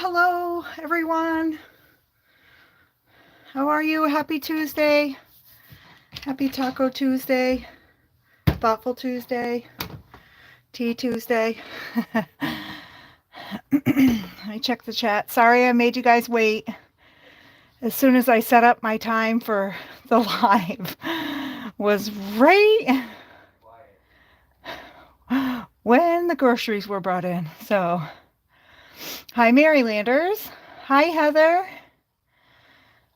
Hello, everyone. How are you? Happy Tuesday. Happy Taco Tuesday. Thoughtful Tuesday. Tea Tuesday. Let me check the chat. Sorry I made you guys wait. As soon as I set up my time for the live was right when the groceries were brought in. So, hi Marylanders. Hi Heather.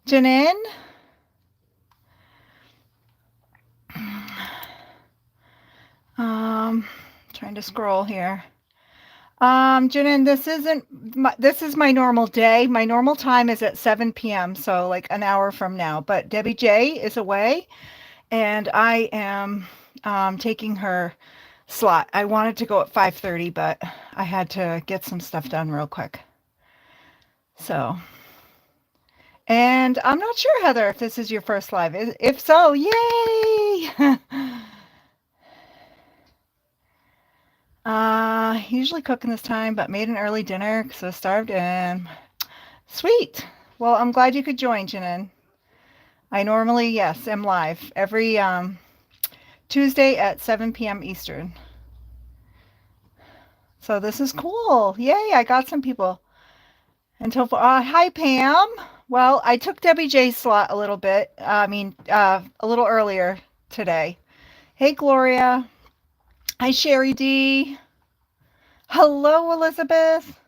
Janine. Trying to scroll here. Janine, this is my normal day. My normal time is at 7 p.m., so like an hour from now. But Debbie J is away, and I am taking her slot. I wanted to go at 5:30, but I had to get some stuff done real quick. So, and I'm not sure, Heather, if this is your first live. If so, yay! Usually cooking this time, but made an early dinner because I was starved and sweet. Well, I'm glad you could join, Janin. I normally, yes, am live every Tuesday at 7 p.m. Eastern. So this is cool. Yay, I got some people. Hi, Pam. Well, I took Debbie J's slot a little bit. A little earlier today. Hey, Gloria. Hi, Sherry D. Hello, Elizabeth.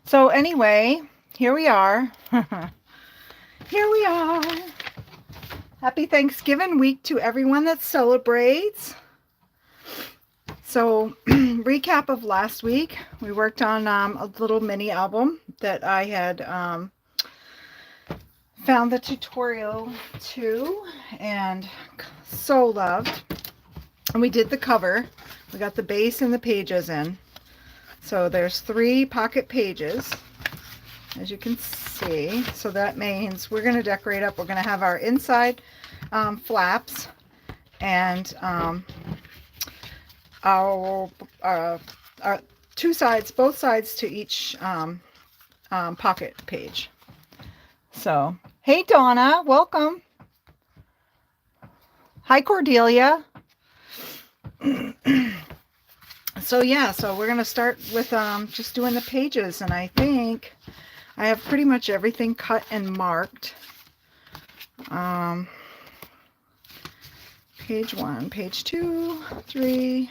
So anyway, here we are. Here we are. Happy Thanksgiving week to everyone that celebrates. So recap of last week, we worked on a little mini album that I had found the tutorial to and so loved. And we did the cover. We got the base and the pages in. So there's 3 pocket pages, as you can see. So that means we're going to decorate up. We're going to have our inside flaps and our 2 sides, both sides to each pocket page. So, hey Donna, welcome. Hi Cordelia. So yeah, so we're going to start with just doing the pages, and I think I have pretty much everything cut and marked. Page 1, page 2, 3,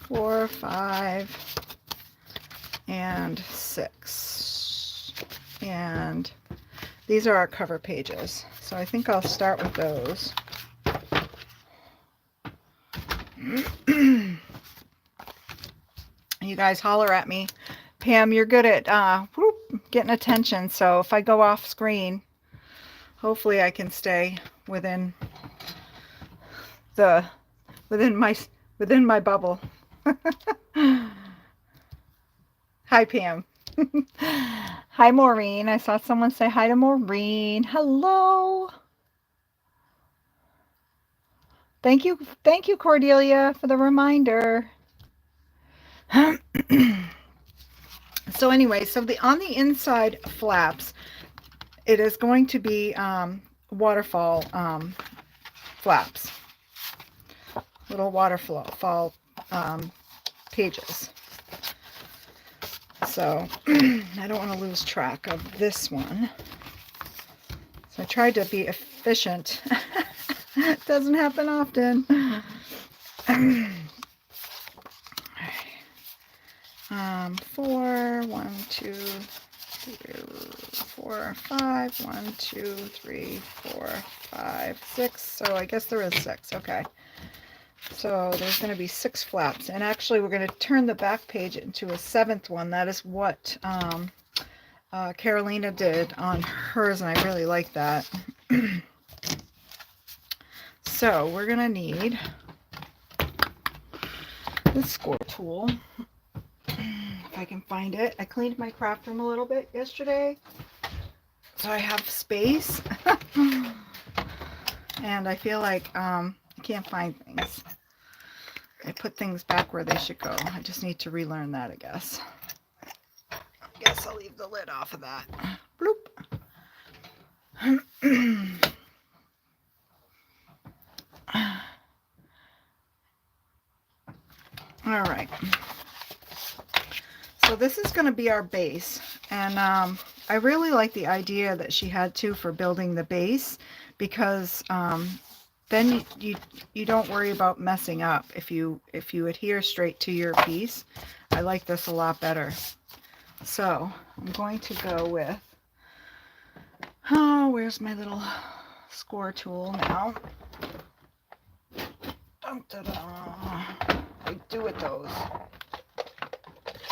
4, 5, and 6. And these are our cover pages. So I think I'll start with those. You guys holler at me. Pam, you're good at getting attention. So if I go off screen, hopefully I can stay within my bubble. Hi, Pam. Hi, Maureen. I saw someone say hi to Maureen. Hello. Thank you, Cordelia, for the reminder. So anyway, so on the inside flaps, it is going to be waterfall flaps, little waterfall pages. So I don't want to lose track of this one. So I tried to be efficient. It doesn't happen often. 4, 1, 2, 3, 4, 5, 1, 2, 3, 4, 5, 6. So I guess there is 6. Okay. So there's going to be 6 flaps, and actually we're going to turn the back page into a 7th one. That is what Karolina did on hers, and I really like that. So we're going to need this score tool, if I can find it. I cleaned my craft room a little bit yesterday, so I have space. And I feel like I can't find things. I put things back where they should go. I just need to relearn that, I guess. Guess I'll leave the lid off of that. Bloop. All right. So this is going to be our base, and I really like the idea that she had too for building the base, because then you don't worry about messing up if you adhere straight to your piece. I like this a lot better. So I'm going to go with, oh, where's my little score tool now? Dun, da, da. I do with those.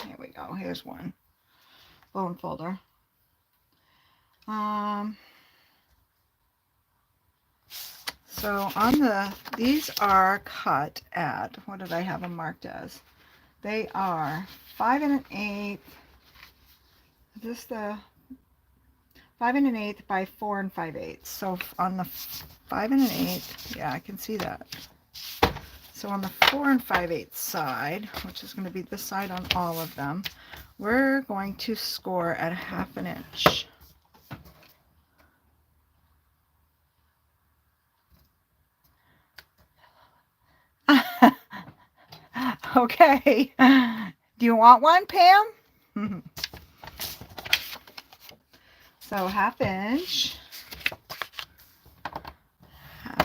Here we go. Here's one bone folder. So on these are cut at, what did I have them marked as? They are 5 1/8. Is this the 5 1/8 by 4 5/8? So on the 5 1/8, yeah, I can see that. So on the 4 5/8 side, which is going to be this side on all of them, we're going to score at 1/2 inch. Okay. Do you want one, Pam? So 1/2 inch.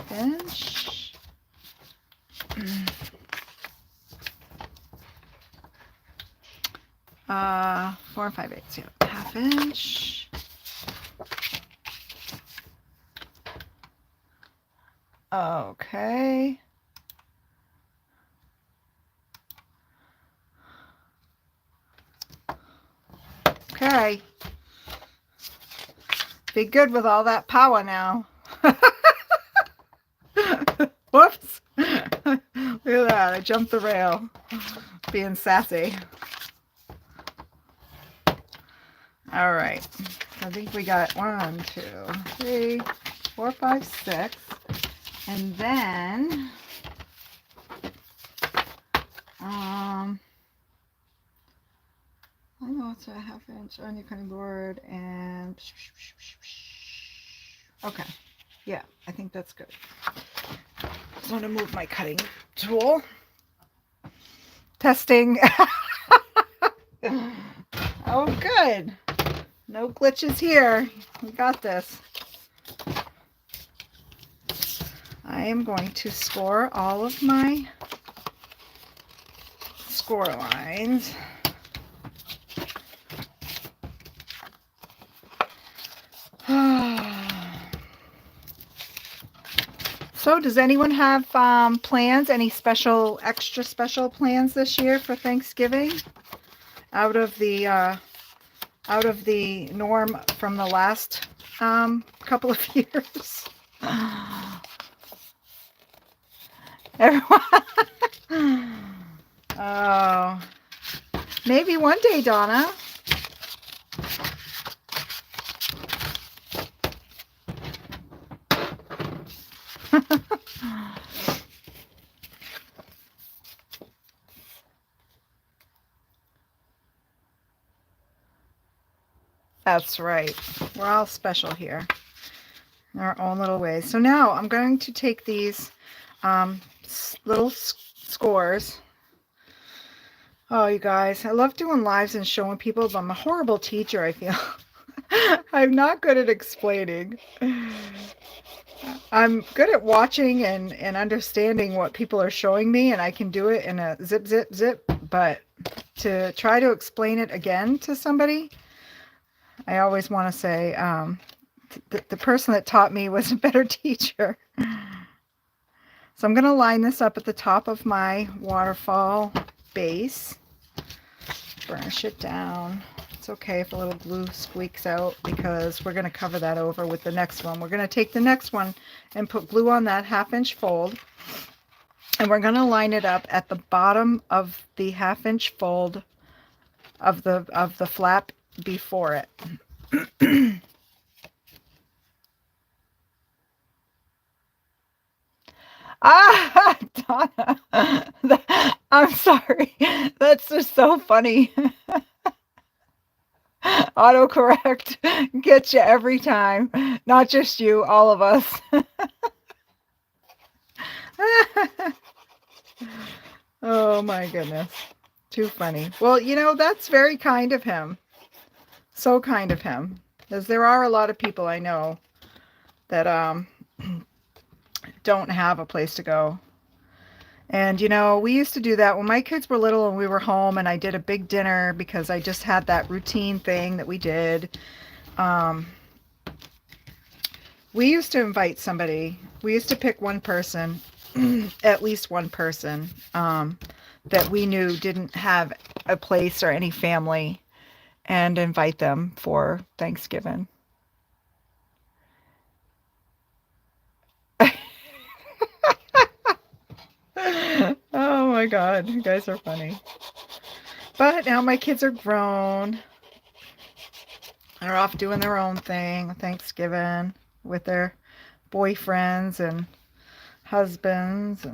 1/2 inch. 4 5/8, yeah. 1/2 inch. Okay. Okay. Be good with all that power now. Whoops. Look at that. I jumped the rail. Being sassy. All right. I think we got 1, 2, 3, 4, 5, 6. And then I know it's a 1/2 inch on your cutting board, and okay, yeah, I think that's good. I'm going to move my cutting tool. Testing. Oh, good. No glitches here. We got this. I am going to score all of my score lines. So does anyone have plans, any extra special plans this year for Thanksgiving? Out of the norm from the last couple of years? Everyone. Oh, maybe one day, Donna. That's right. We're all special here in our own little ways. So now I'm going to take these little scores. Oh, you guys, I love doing lives and showing people, but I'm a horrible teacher, I feel. I'm not good at explaining. I'm good at watching and understanding what people are showing me, and I can do it in a zip, zip, zip, but to try to explain it again to somebody, I always want to say the person that taught me was a better teacher. So I'm going to line this up at the top of my waterfall base. Burnish it down. It's okay if a little glue squeaks out, because we're going to cover that over with the next one. We're going to take the next one and put glue on that 1/2 inch fold, and we're going to line it up at the bottom of the 1/2 inch fold of the flap before it. Ah, Donna. I'm sorry. That's just so funny. Autocorrect gets you every time. Not just you, all of us. Oh my goodness. Too funny. Well, that's very kind of him. So kind of him. Because there are a lot of people I know that don't have a place to go. And we used to do that when my kids were little and we were home, and I did a big dinner because I just had that routine thing that we did. Um, we used to invite somebody. We used to pick one person, at least one person, that we knew didn't have a place or any family, and invite them for Thanksgiving. Oh my God, you guys are funny. But now my kids are grown. They're off doing their own thing Thanksgiving with their boyfriends and husbands,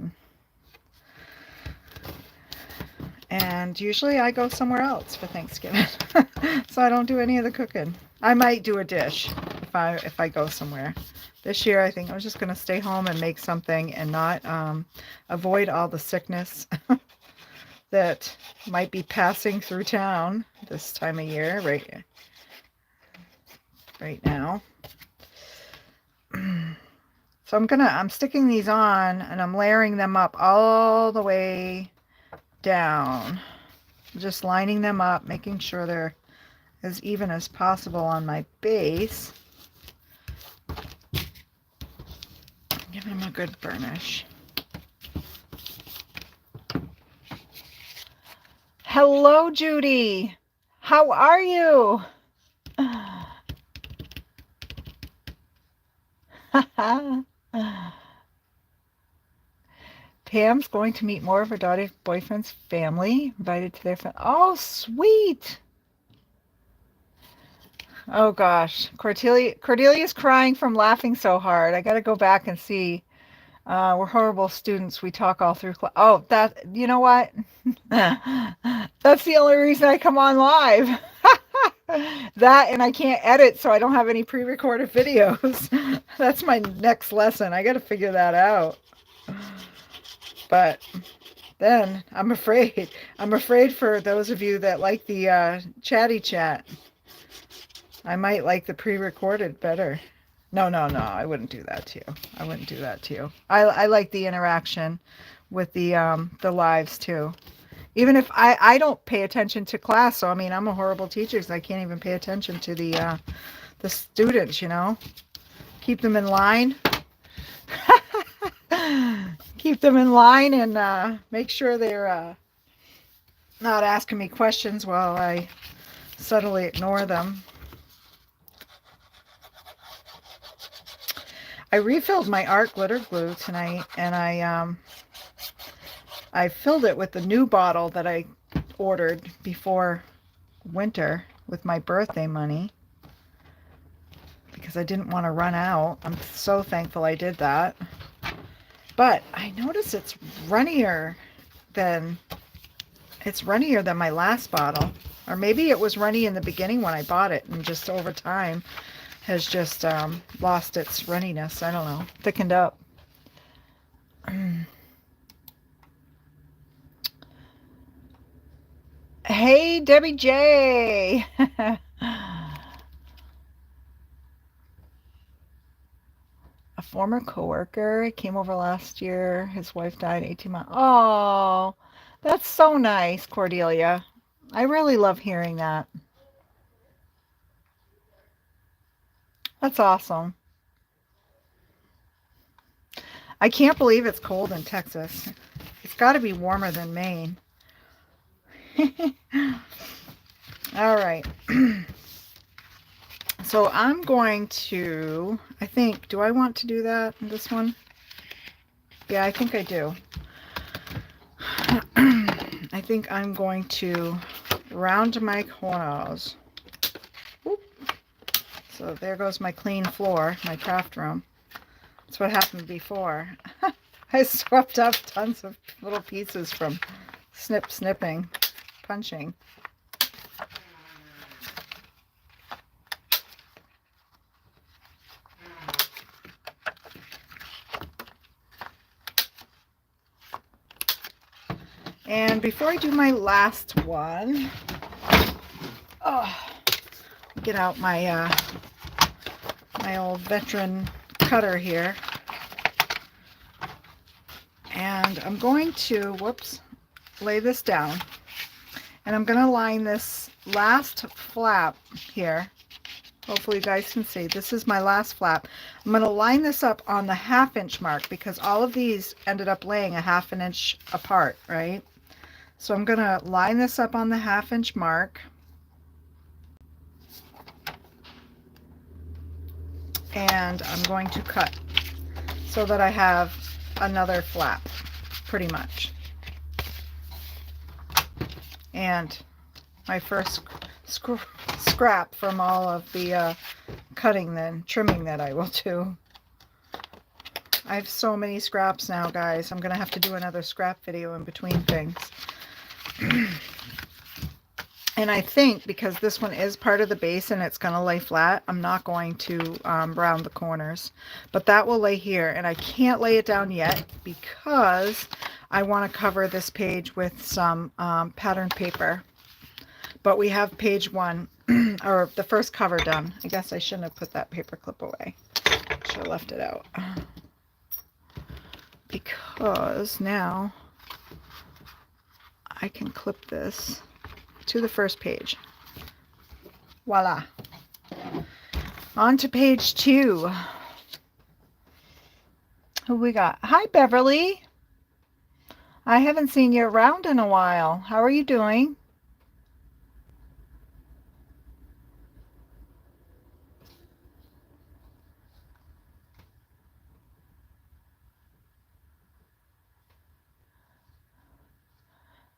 and usually I go somewhere else for Thanksgiving. So I don't do any of the cooking. I might do a dish if I go somewhere. This year I think I was just going to stay home and make something and not avoid all the sickness that might be passing through town this time of year right now. So I'm sticking these on and I'm layering them up all the way down. Just lining them up, making sure they're as even as possible on my base. Giving them a good burnish. Hello, Judy. How are you? Pam's going to meet more of her daughter's boyfriend's family, invited to their family. Oh, sweet. Oh, gosh. Cordelia's crying from laughing so hard. I got to go back and see. We're horrible students. We talk all through class. Oh, you know what? That's the only reason I come on live. That, and I can't edit, so I don't have any pre-recorded videos. That's my next lesson. I got to figure that out. But then I'm afraid for those of you that like the chatty chat. I might like the pre-recorded better. No, I wouldn't do that to you. I wouldn't do that to you. I like the interaction with the lives too. Even if I don't pay attention to class, so I mean I'm a horrible teacher, so I can't even pay attention to the students, Keep them in line. Keep them in line and make sure they're not asking me questions while I subtly ignore them. I refilled my art glitter glue tonight, and I filled it with the new bottle that I ordered before winter with my birthday money because I didn't want to run out. I'm so thankful I did that. But I noticed it's runnier than my last bottle. Or maybe it was runny in the beginning when I bought it, and just over time has just lost its runniness. I don't know. Thickened up. Hey, Debbie J. A former coworker came over last year. His wife died 18 months. Oh, that's so nice, Cordelia. I really love hearing that. That's awesome. I can't believe it's cold in Texas. It's got to be warmer than Maine. All right. So I'm going to, I think, do I want to do that in this one? Yeah, I think I do. I think I'm going to round my corners. Whoop. So there goes my clean floor, my craft room. That's what happened before. I swept up tons of little pieces from snipping, punching. And before I do my last one, get out my my old veteran cutter here. And I'm going to, lay this down. And I'm going to line this last flap here. Hopefully you guys can see. This is my last flap. I'm going to line this up on the 1/2 inch mark because all of these ended up laying a 1/2 inch apart, right? So I'm going to line this up on the 1/2 inch mark. And I'm going to cut so that I have another flap, pretty much. And my first scrap from all of the cutting and trimming that I will do. I have so many scraps now, guys. I'm going to have to do another scrap video in between things. And I think because this one is part of the base and it's going to lay flat, I'm not going to round the corners. But that will lay here, and I can't lay it down yet because I want to cover this page with some pattern paper. But we have page 1, or the first cover done. I guess I shouldn't have put that paper clip away. Should have left it out. Because now I can clip this to the first page. Voila. On to page 2. Who we got? Hi, Beverly. I haven't seen you around in a while. How are you doing?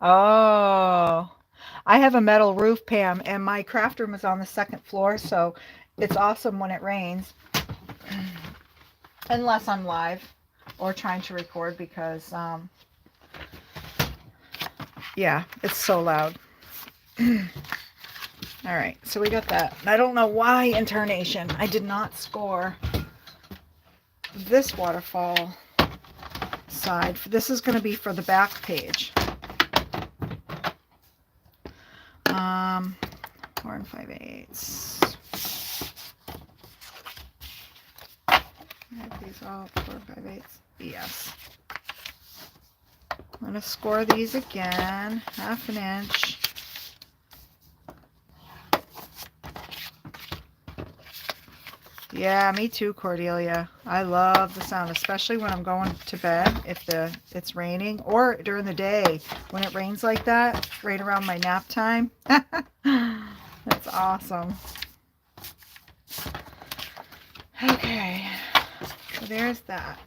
Oh, I have a metal roof, Pam, and my craft room is on the 2nd floor, so it's awesome when it rains. Unless I'm live or trying to record because, yeah, it's so loud. All right, so we got that. I don't know why in Tarnation I did not score this waterfall side. This is going to be for the back page. 4 5/8. Have these all 4 5/8. Yes. I'm going to score these again, 1/2 inch. Yeah, me too, Cordelia. I love the sound, especially when I'm going to bed if it's raining, or during the day when it rains like that, right around my nap time. That's awesome. Okay, so there's that.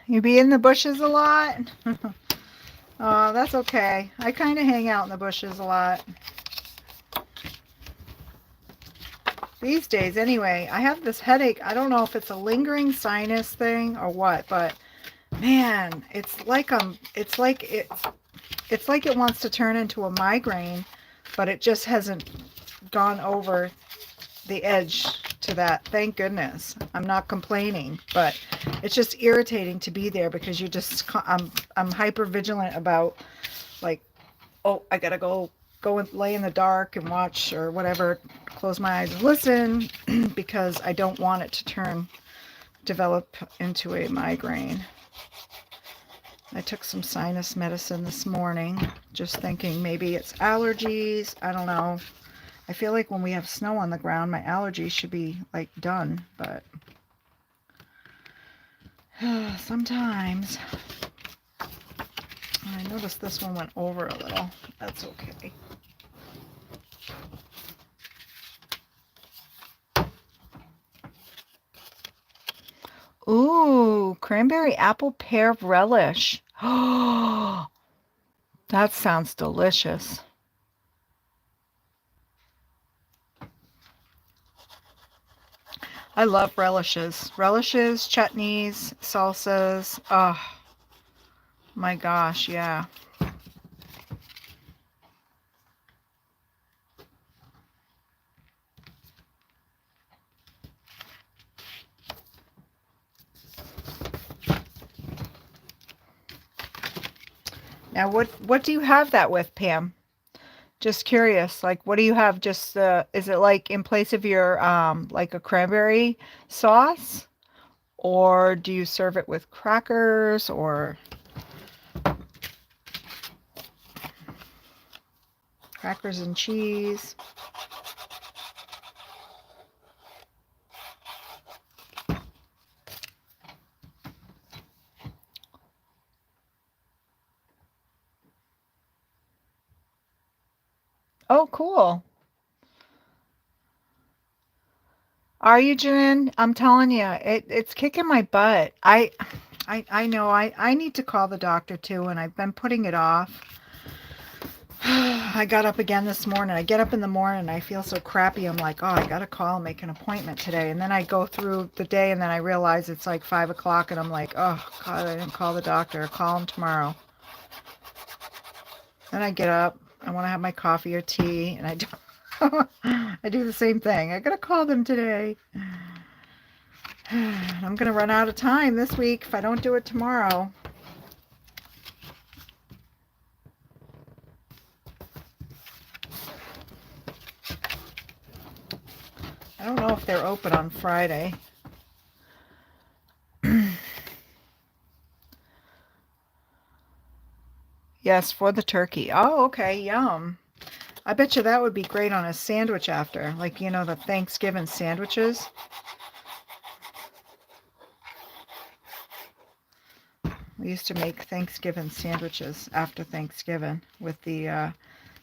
You be in the bushes a lot? Oh, that's okay. I kind of hang out in the bushes a lot. These days, anyway. I have this headache. I don't know if it's a lingering sinus thing or what, but man, it's like it wants to turn into a migraine, but it just hasn't gone over the edge to that. Thank goodness. I'm not complaining, but it's just irritating to be there because you're just, I'm hyper vigilant about, like, oh, I gotta go and lay in the dark and watch or whatever, close my eyes and listen because I don't want it to develop into a migraine. I took some sinus medicine this morning, just thinking maybe it's allergies. I don't know. I feel like when we have snow on the ground, my allergies should be like done, but sometimes. I noticed this one went over a little. That's okay. Ooh, cranberry apple pear relish. Oh, that sounds delicious. I love relishes. Relishes, chutneys, salsas. Oh my gosh, yeah. Now what do you have that with, Pam? Just curious. Like what do you have just is it like in place of your like a cranberry sauce? Or do you serve it with crackers or crackers and cheese? Oh, cool. Are you, Jen? I'm telling you, it's kicking my butt. I know I need to call the doctor too, and I've been putting it off. I got up again this morning. I get up in the morning and I feel so crappy. I'm like, oh, I got to call and make an appointment today. And then I go through the day and then I realize it's like 5 o'clock and I'm like, oh, God, I didn't call the doctor. I'll call him tomorrow. Then I get up. I want to have my coffee or tea and I do, I do the same thing. I got to call them today. I'm going to run out of time this week if I don't do it tomorrow. I don't know if they're open on Friday. Yes, for the turkey. Oh, okay, yum. I bet you that would be great on a sandwich after, like, you know, the Thanksgiving sandwiches. We used to make Thanksgiving sandwiches after Thanksgiving with the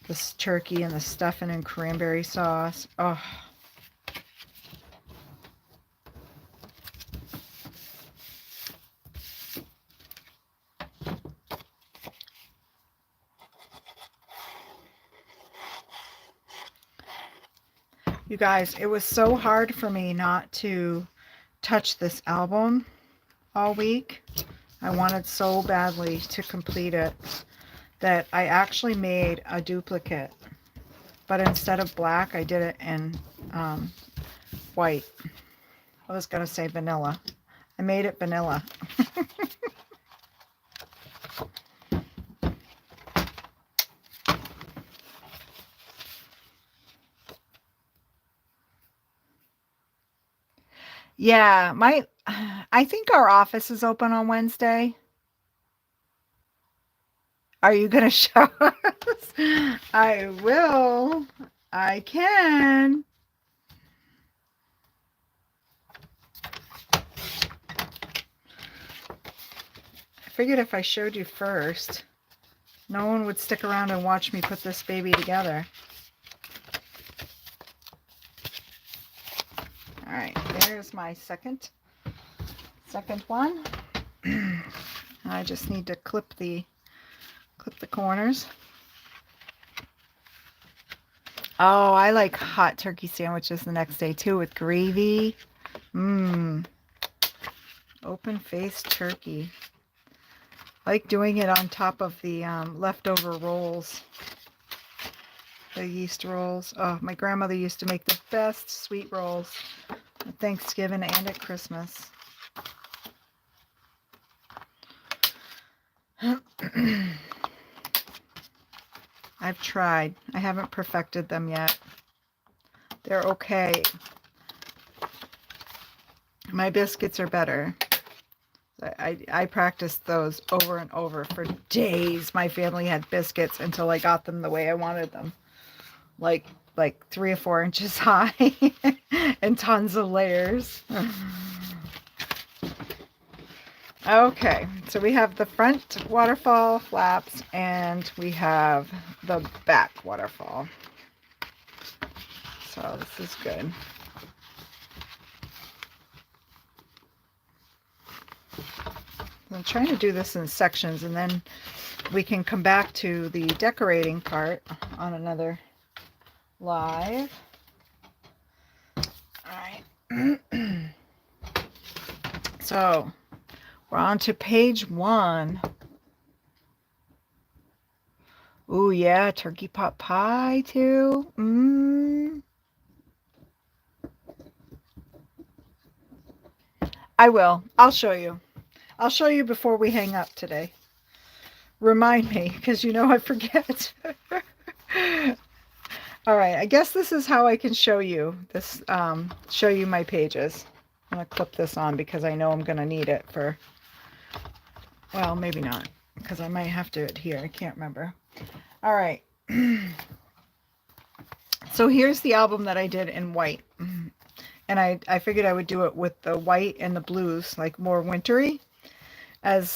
this turkey and the stuffing and cranberry sauce. Oh, you guys, it was so hard for me not to touch this album all week. I wanted so badly to complete it that I actually made a duplicate. But instead of black, I did it in white. I was going to say vanilla. I made it vanilla. Yeah, I think our office is open on Wednesday. Are you going to show us? I will. I can. I figured if I showed you first, no one would stick around and watch me put this baby together. All right, there's my second one. I just need to clip the corners. Oh, I like hot turkey sandwiches the next day too with gravy. Mmm. Open-faced turkey. I like doing it on top of the leftover rolls. The yeast rolls. Oh, my grandmother used to make the best sweet rolls at Thanksgiving and at Christmas. I've tried. I haven't perfected them yet. They're okay. My biscuits are better. I practiced those over and over for days. My family had biscuits until I got them the way I wanted them. Like 3 or 4 inches high and tons of layers. Okay, so we have the front waterfall flaps and we have the back waterfall. So this is good. I'm trying to do this in sections, and then we can come back to the decorating part on another live. All right. So we're on to page 1. Ooh, yeah, turkey pot pie too. I will. I'll show you. I'll show you before we hang up today. Remind me, because you know I forget. All right, I guess this is how I can show you this. Show you my pages. I'm gonna clip this on because I know I'm gonna need it for. Well, maybe not, because I might have to adhere. I can't remember. All right. So here's the album that I did in white. And I figured I would do it with the white and the blues, like more wintry. And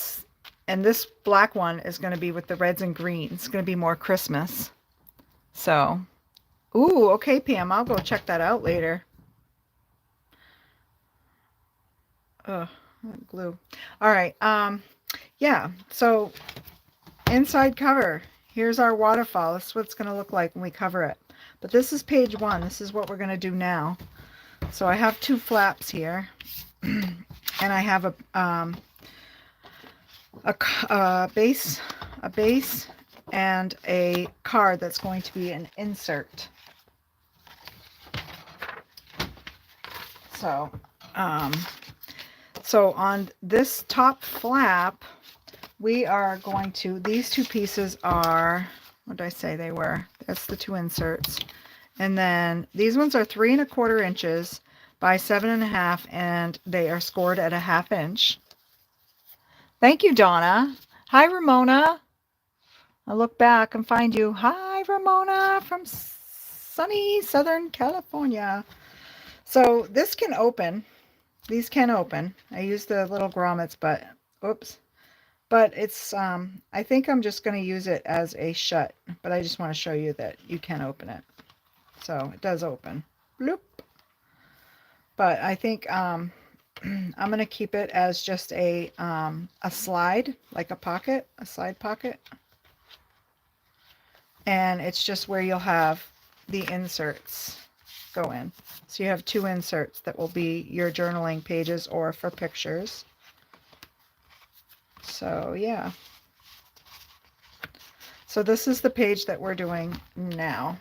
this black one is going to be with the reds and greens. It's going to be more Christmas. So, ooh, okay, Pam, I'll go check that out later. Ugh, glue. All right. Yeah, so inside cover. Here's our waterfall. This is what it's going to look like when we cover it. But this is page 1. This is what we're going to do now. So I have 2 flaps here, and I have a base, and a card that's going to be an insert. So, so on this top flap, we are going to, these 2 pieces are, what did I say they were? That's the 2 inserts. And then these ones are 3 1/4 inches by 7 1/2, and they are scored at a 1/2 inch. Thank you, Donna. Hi, Ramona. I'll look back and find you. Hi, Ramona from sunny Southern California. So this can open. These can open. I use the little grommets, but oops. But it's, I think I'm just going to use it as a shut. But I just want to show you that you can open it. So it does open. Bloop. But I think I'm going to keep it as just a slide, like a pocket, a slide pocket. And it's just where you'll have the inserts go in. So you have 2 inserts that will be your journaling pages or for pictures. So yeah. So this is the page that we're doing now.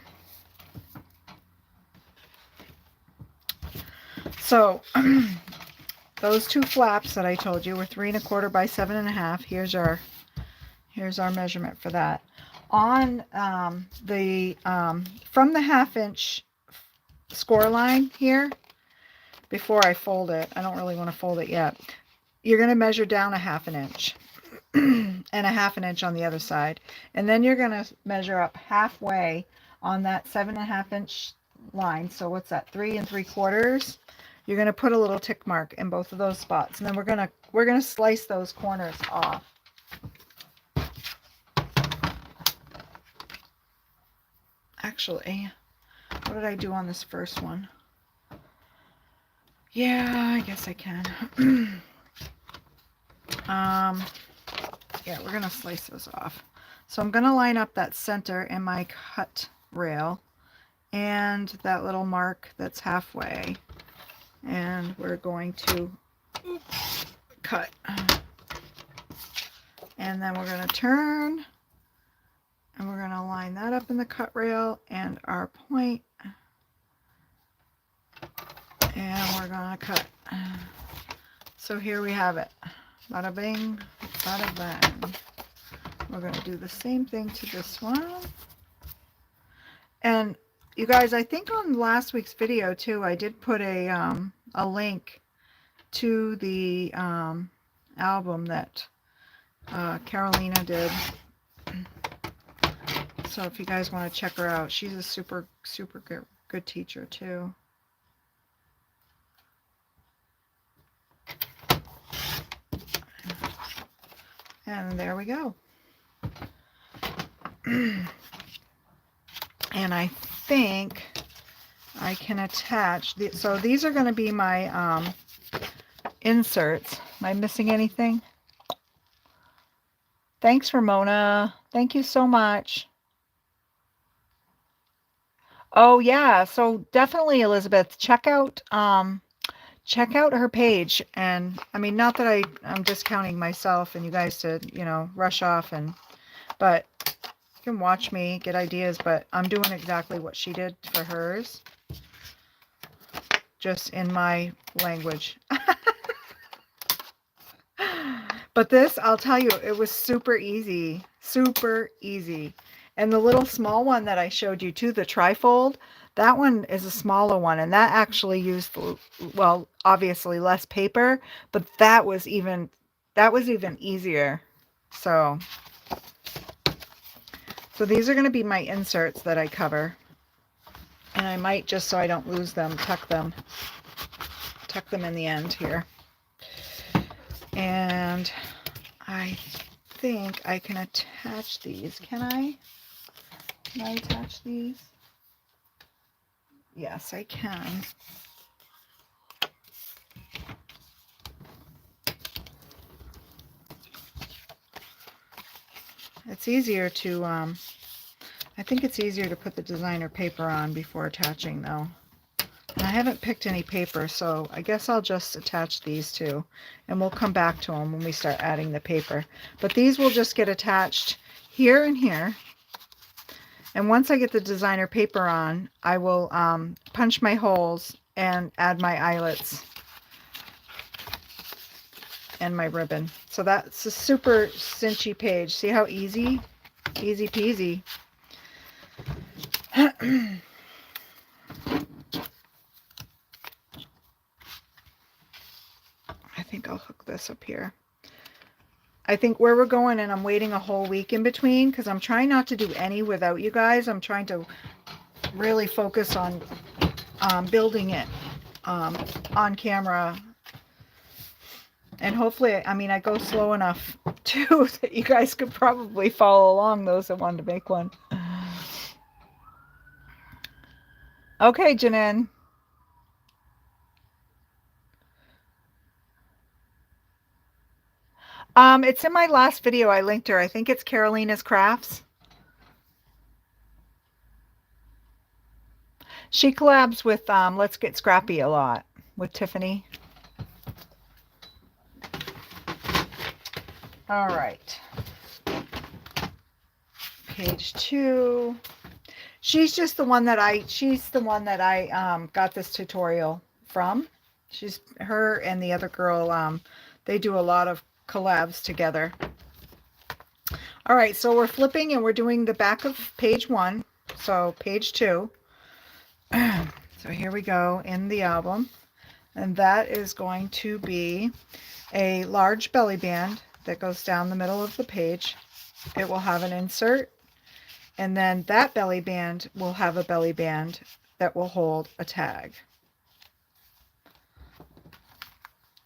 So those 2 flaps that I told you were 3 1/4 by 7 1/2. Here's our measurement for that. On the from the 1/2 inch score line here, before I fold it, I don't really want to fold it yet. You're going to measure down a 1/2 inch and a 1/2 inch on the other side, and then you're going to measure up halfway on that 7 1/2 inch line. So what's that? 3 3/4. You're going to put a little tick mark in both of those spots, and then we're going to slice those corners off. Actually, what did I do on this first one? Yeah, I guess I can. Yeah, we're going to slice those off. So I'm going to line up that center in my cut rail and that little mark that's halfway. And we're going to cut. And then we're going to turn. And we're going to line that up in the cut rail and our point. And we're going to cut. So here we have it. Bada bing, bada bang. We're going to do the same thing to this one. And you guys, I think on last week's video too, I did put a link to the album that Karolina did. So if you guys want to check her out, she's a super good teacher too. And there we go. And I think I can attach, so these are going to be my inserts. Am I missing anything? Thanks, Ramona. Thank you so much. Oh yeah, so definitely Elizabeth, check out her page. And I mean, not that I'm discounting myself and you guys to, rush off, but you can watch me get ideas, but I'm doing exactly what she did for hers, just in my language. But this, I'll tell you, it was super easy, super easy. And the little small one that I showed you too, the trifold, that one is a smaller one, and that actually used, well, obviously less paper, but that was even easier. So, so these are going to be my inserts that I cover, and I might, just so I don't lose them, tuck them in the end here. And I think I can attach these. Can I? Can I attach these? Yes, I can. It's easier to, I think it's easier to put the designer paper on before attaching though. And I haven't picked any paper, so I guess I'll just attach these two, and we'll come back to them when we start adding the paper. But these will just get attached here and here. And once I get the designer paper on, I will punch my holes and add my eyelets and my ribbon. So that's a super cinchy page. See how easy? Easy peasy. I think I'll hook this up here. I think where we're going, and I'm waiting a whole week in between because I'm trying not to do any without you guys. I'm trying to really focus on building it on camera. And hopefully, I mean, I go slow enough too that you guys could probably follow along, those that wanted to make one. Okay, Janine. It's in my last video. I linked her. I think it's Karolinakrafts. She collabs with Let's Get Scrappy a lot with Tiffany. All right. Page 2. She's the one that I got this tutorial from. She's her and the other girl, they do a lot of collabs together. All right, so we're flipping and we're doing the back of page 1. So page 2. So here we go in the album. And that is going to be a large belly band that goes down the middle of the page. It will have an insert, and then that belly band will have a belly band that will hold a tag.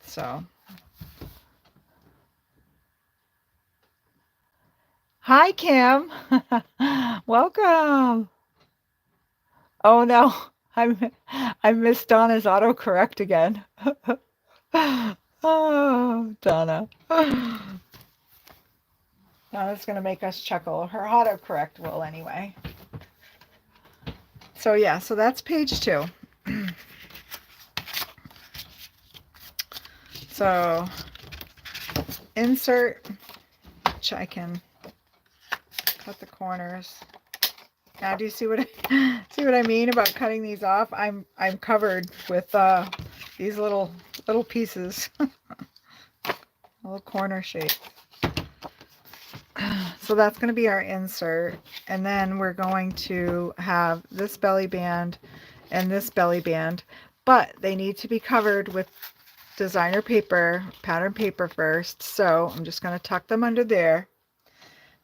So, hi Kim. Welcome. Oh no, I missed Donna's autocorrect again. Oh, Donna. Donna's going to make us chuckle. Her autocorrect will anyway. So yeah, so that's page 2. So insert, which I can cut the corners. Now, do you see what I mean about cutting these off? I'm covered with these little pieces, little corner shape. So that's going to be our insert, and then we're going to have this belly band and this belly band, but they need to be covered with designer paper, pattern paper first. So I'm just going to tuck them under there.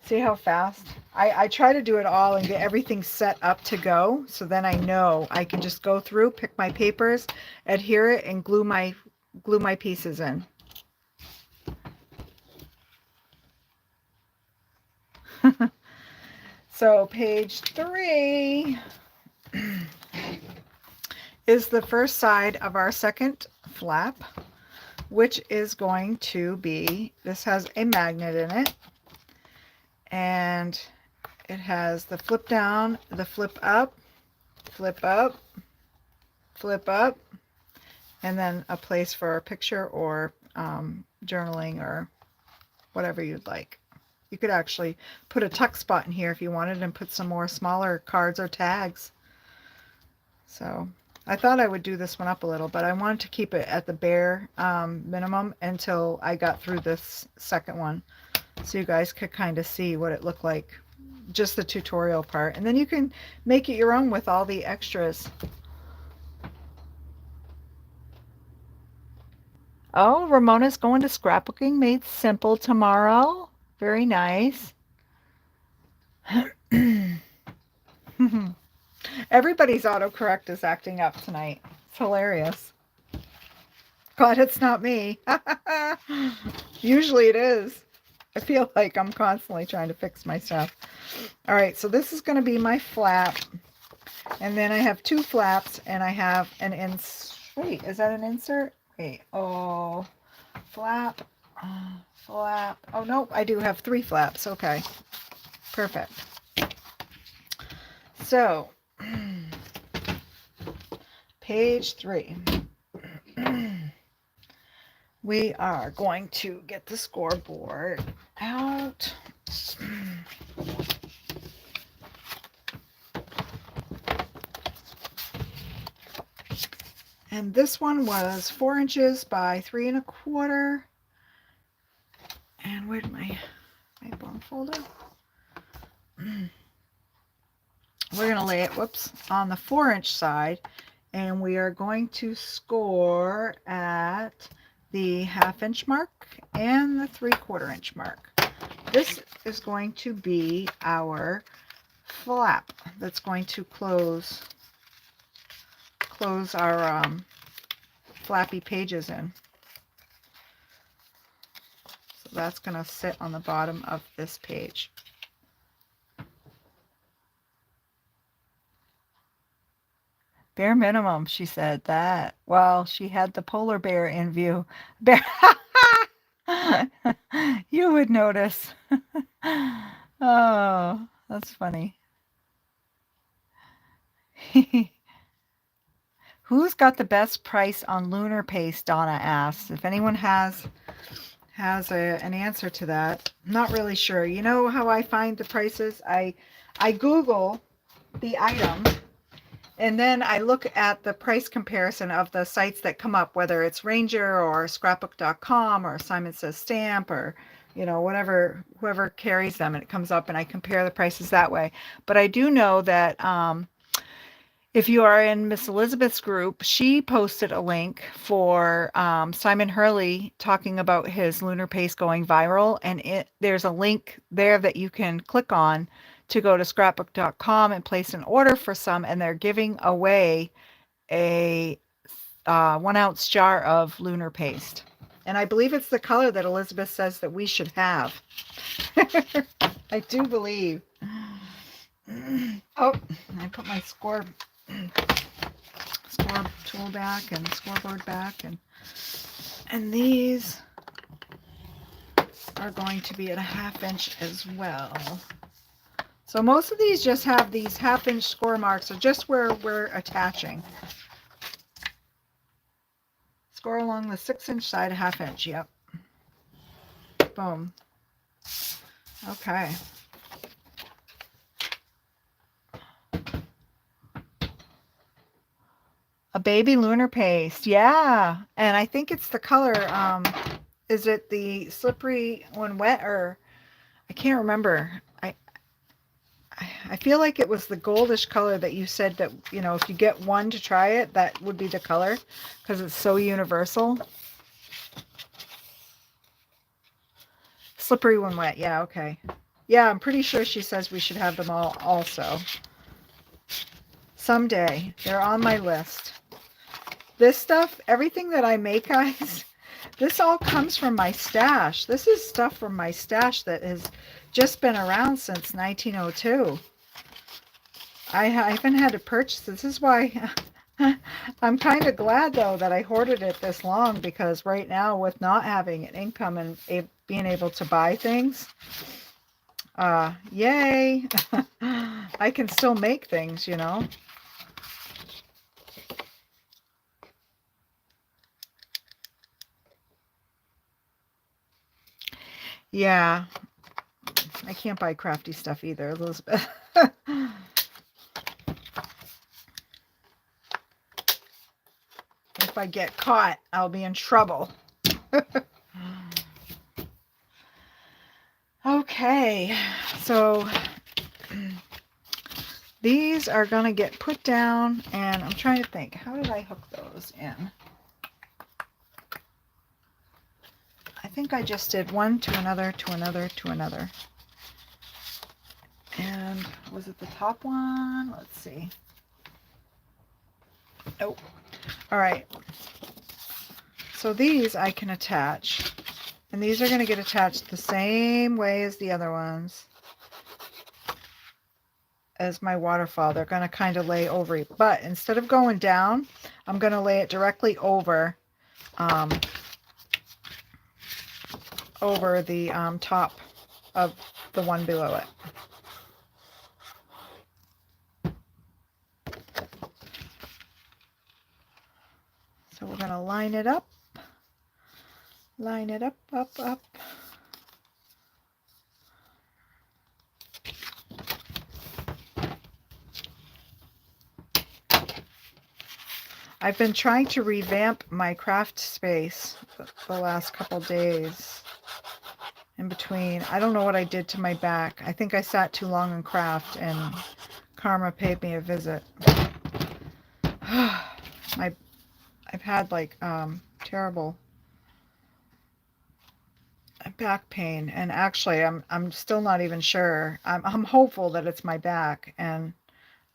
See how fast? I try to do it all and get everything set up to go, so then I know I can just go through, pick my papers, adhere it, and glue my pieces in. So page 3 is the first side of our second flap, which is going to be, this has a magnet in it. And it has the flip down, the flip up, flip up, flip up, and then a place for a picture or journaling or whatever you'd like. You could actually put a tuck spot in here if you wanted and put some more smaller cards or tags. So I thought I would do this one up a little, but I wanted to keep it at the bare minimum until I got through this second one, so you guys could kind of see what it looked like, just the tutorial part. And then you can make it your own with all the extras. Oh, Ramona's going to scrapbooking made simple tomorrow. Very nice. Everybody's autocorrect is acting up tonight. It's hilarious. Glad it's not me. Usually it is. I feel like I'm constantly trying to fix my stuff. All right, so this is going to be my flap. And then I have two flaps, and I have an wait, is that an insert? Wait, oh, flap, flap. Oh, nope, I do have three flaps. Okay, perfect. So, page 3. We are going to get the scoreboard out. And this one was 4 inches by 3 1/4. And where'd my bone folder? We're going to lay it, whoops, on the 4-inch side. And we are going to score at the 1/2 inch mark and the 3/4 inch mark. This is going to be our flap that's going to close our flappy pages in. So that's going to sit on the bottom of this page. Bare minimum, she said that. Well, she had the polar bear in view. Bear. You would notice. Oh, that's funny. Who's got the best price on lunar paste? Donna asks. If anyone has an answer to that, I'm not really sure. You know how I find the prices? I Google the item, and then I look at the price comparison of the sites that come up, whether it's Ranger or scrapbook.com or Simon Says Stamp or, you know, whoever carries them, and it comes up and I compare the prices that way. But I do know that if you are in Miss Elizabeth's group, she posted a link for Simon Hurley talking about his lunar paste going viral, and there's a link there that you can click on to go to scrapbook.com and place an order for some, and they're giving away a 1 ounce jar of lunar paste. And I believe it's the color that Elizabeth says that we should have. I do believe. Oh, I put my score tool back and scoreboard back, and these are going to be at a 1/2 inch as well. So most of these just have these 1/2 inch score marks, so just where we're attaching. Score along the 6 inch side, a 1/2 inch. Yep. Boom. Okay. A baby lunar paste. Yeah. And I think it's the color. Is it the slippery when wet, or I can't remember. I feel like it was the goldish color that you said that, you know, if you get one to try it, that would be the color because it's so universal. Slippery when wet. Yeah, okay. Yeah, I'm pretty sure she says we should have them all also. Someday. They're on my list. This stuff, everything that I make, guys, this all comes from my stash. This is stuff from my stash that has just been around since 1902. I haven't had to purchase. This is why I'm kind of glad, though, that I hoarded it this long, because right now, with not having an income and being able to buy things, Yay. I can still make things, you know. Yeah, I can't buy crafty stuff either, Elizabeth. If I get caught, I'll be in trouble. Okay, so these are going to get put down, and I'm trying to think, how did I hook those in? I think I just did one to another, to another, to another. And was it the top one? Let's see. Nope. All right. So these I can attach, and these are going to get attached the same way as the other ones. As my waterfall, they're going to kind of lay over it, but instead of going down, I'm going to lay it directly over over the top of the one below it. So we're going to line it up, up, up. I've been trying to revamp my craft space the last couple days. In between, I don't know what I did to my back. I think I sat too long in craft, and Karma paid me a visit. I've had like terrible back pain, and actually I'm still not even sure. I'm hopeful that it's my back, and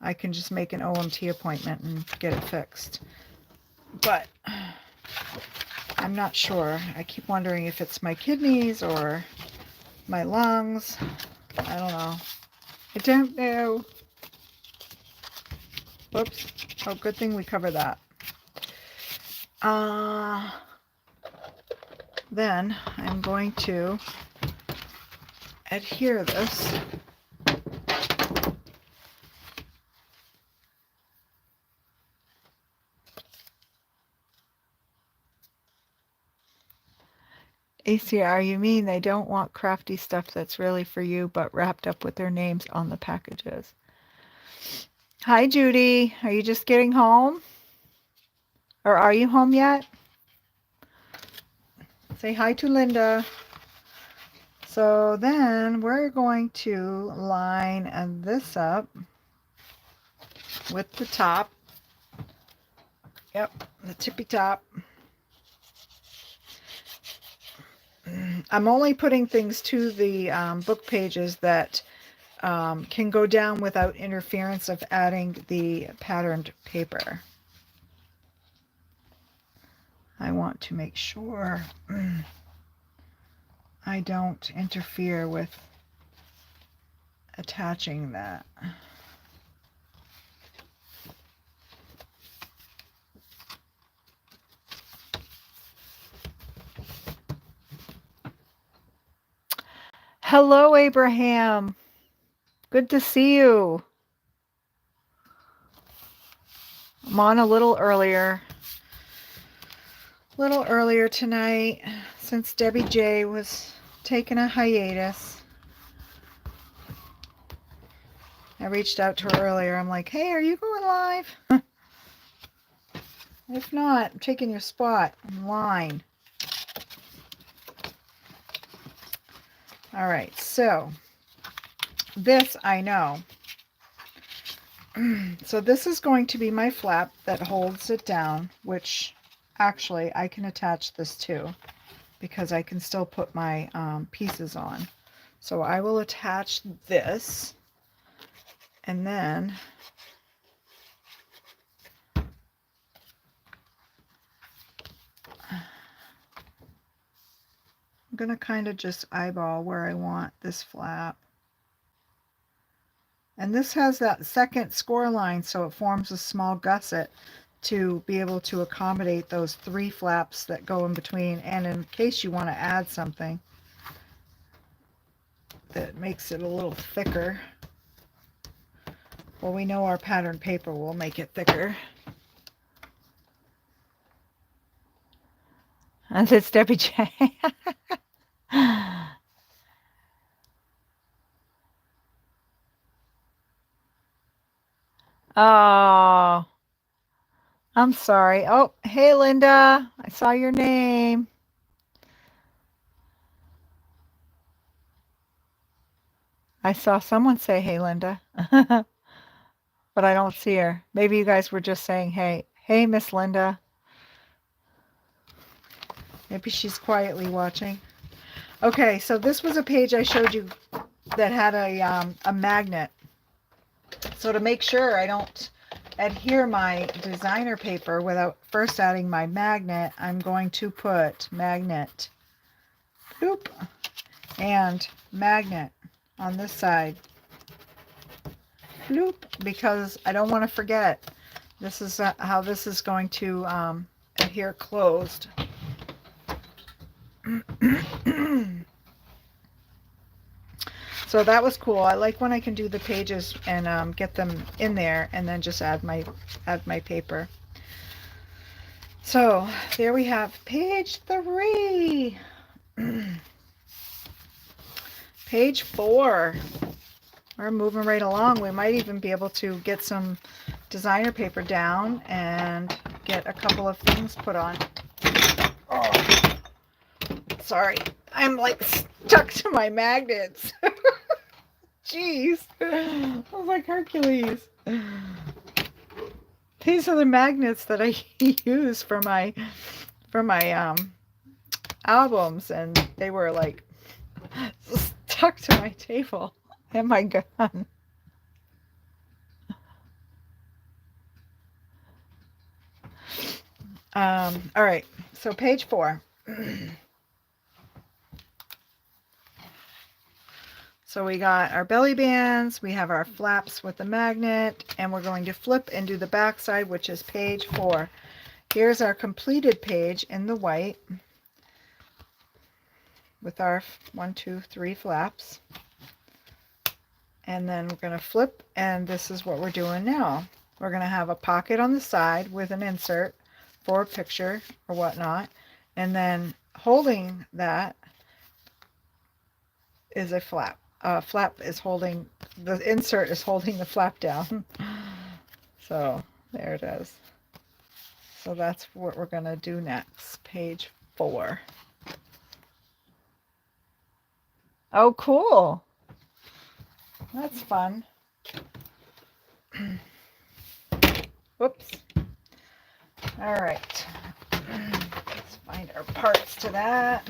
I can just make an OMT appointment and get it fixed. But I'm not sure. I keep wondering if it's my kidneys or my lungs. I don't know. I don't know. Whoops. Oh, good thing we covered that. Then I'm going to adhere this. ACR, you mean they don't want crafty stuff that's really for you, but wrapped up with their names on the packages? Hi, Judy. Are you just getting home? Or are you home yet? Say hi to Linda. So then we're going to line this up with the top. Yep, the tippy top. I'm only putting things to the book pages that can go down without interference of adding the patterned paper. I want to make sure I don't interfere with attaching that. Hello, Abraham. Good to see you. I'm on a little earlier tonight since Debbie J was taking a hiatus. I reached out to her earlier. I'm like, hey, are you going live? If not, I'm taking your spot in line. All right, so this I know. So this is going to be my flap that holds it down, which actually I can attach this to because I can still put my pieces on. So I will attach this, and then I'm going to kind of just eyeball where I want this flap. And this has that second score line, so it forms a small gusset to be able to accommodate those 3 flaps that go in between, and in case you want to add something. that makes it a little thicker. Well, we know our pattern paper will make it thicker. And it's Debbie J. Oh, I'm sorry. Oh, hey, Linda. I saw your name. I saw someone say, hey, Linda, but I don't see her. Maybe you guys were just saying, hey, hey, Miss Linda. Maybe she's quietly watching. Okay, so this was a page I showed you that had a magnet. So to make sure I don't adhere my designer paper without first adding my magnet, I'm going to put magnet, boop, and magnet on this side, bloop, because I don't want to forget. This is how this is going to adhere closed. So that was cool. I like when I can do the pages and get them in there and then just add my paper. So there we have page 3. Page 4. We're moving right along. We might even be able to get some designer paper down and get a couple of things put on. Oh, sorry. I'm like stuck to my magnets. Jeez. I was like Hercules. These are the magnets that I use for my albums, and they were like stuck to my table and my gun. All right, so page 4. So we got our belly bands, we have our flaps with the magnet, and we're going to flip and do the back side, which is page 4. Here's our completed page in the white with our 1, 2, 3 flaps. And then we're going to flip, and this is what we're doing now. We're going to have a pocket on the side with an insert for a picture or whatnot, and then holding that is a flap. Flap is holding, the insert is holding the flap down. So there it is. So that's what we're going to do next, page 4. Oh, cool. That's fun. Whoops. All right. Let's find our parts to that.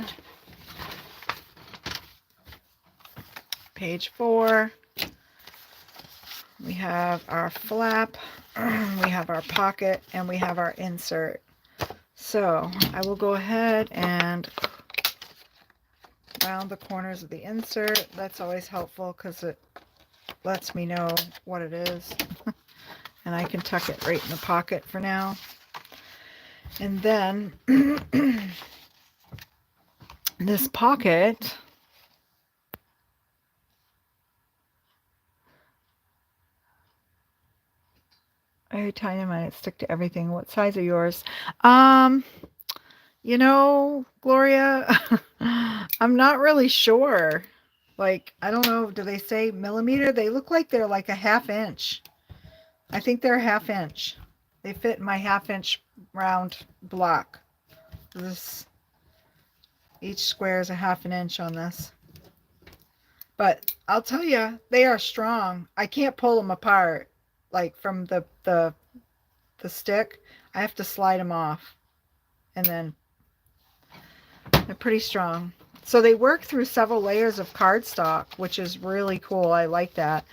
Page 4. We have our flap, we have our pocket, and we have our insert. So I will go ahead and round the corners of the insert. That's always helpful because it lets me know what it is. And I can tuck it right in the pocket for now. And then this pocket, very tiny, might stick to everything. What size are yours? You know, Gloria, I'm not really sure. Like, I don't know, do they say millimeter? They look like they're like a 1/2 inch. I think they're a 1/2 inch. They fit in my 1/2 inch round block. This, each square is a 1/2 inch on this. But I'll tell you, they are strong. I can't pull them apart, like from the stick. I have to slide them off, and then they're pretty strong. So they work through several layers of cardstock, which is really cool. I like that.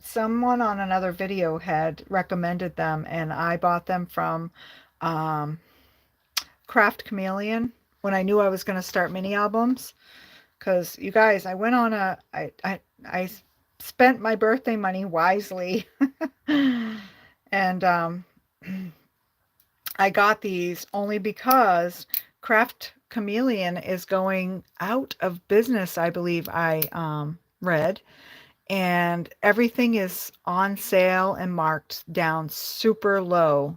Someone on another video had recommended them, and I bought them from Craft Chameleon when I knew I was going to start mini albums. Because you guys, I went on I spent my birthday money wisely. And I got these only because Craft Chameleon is going out of business, I believe I read, and everything is on sale and marked down super low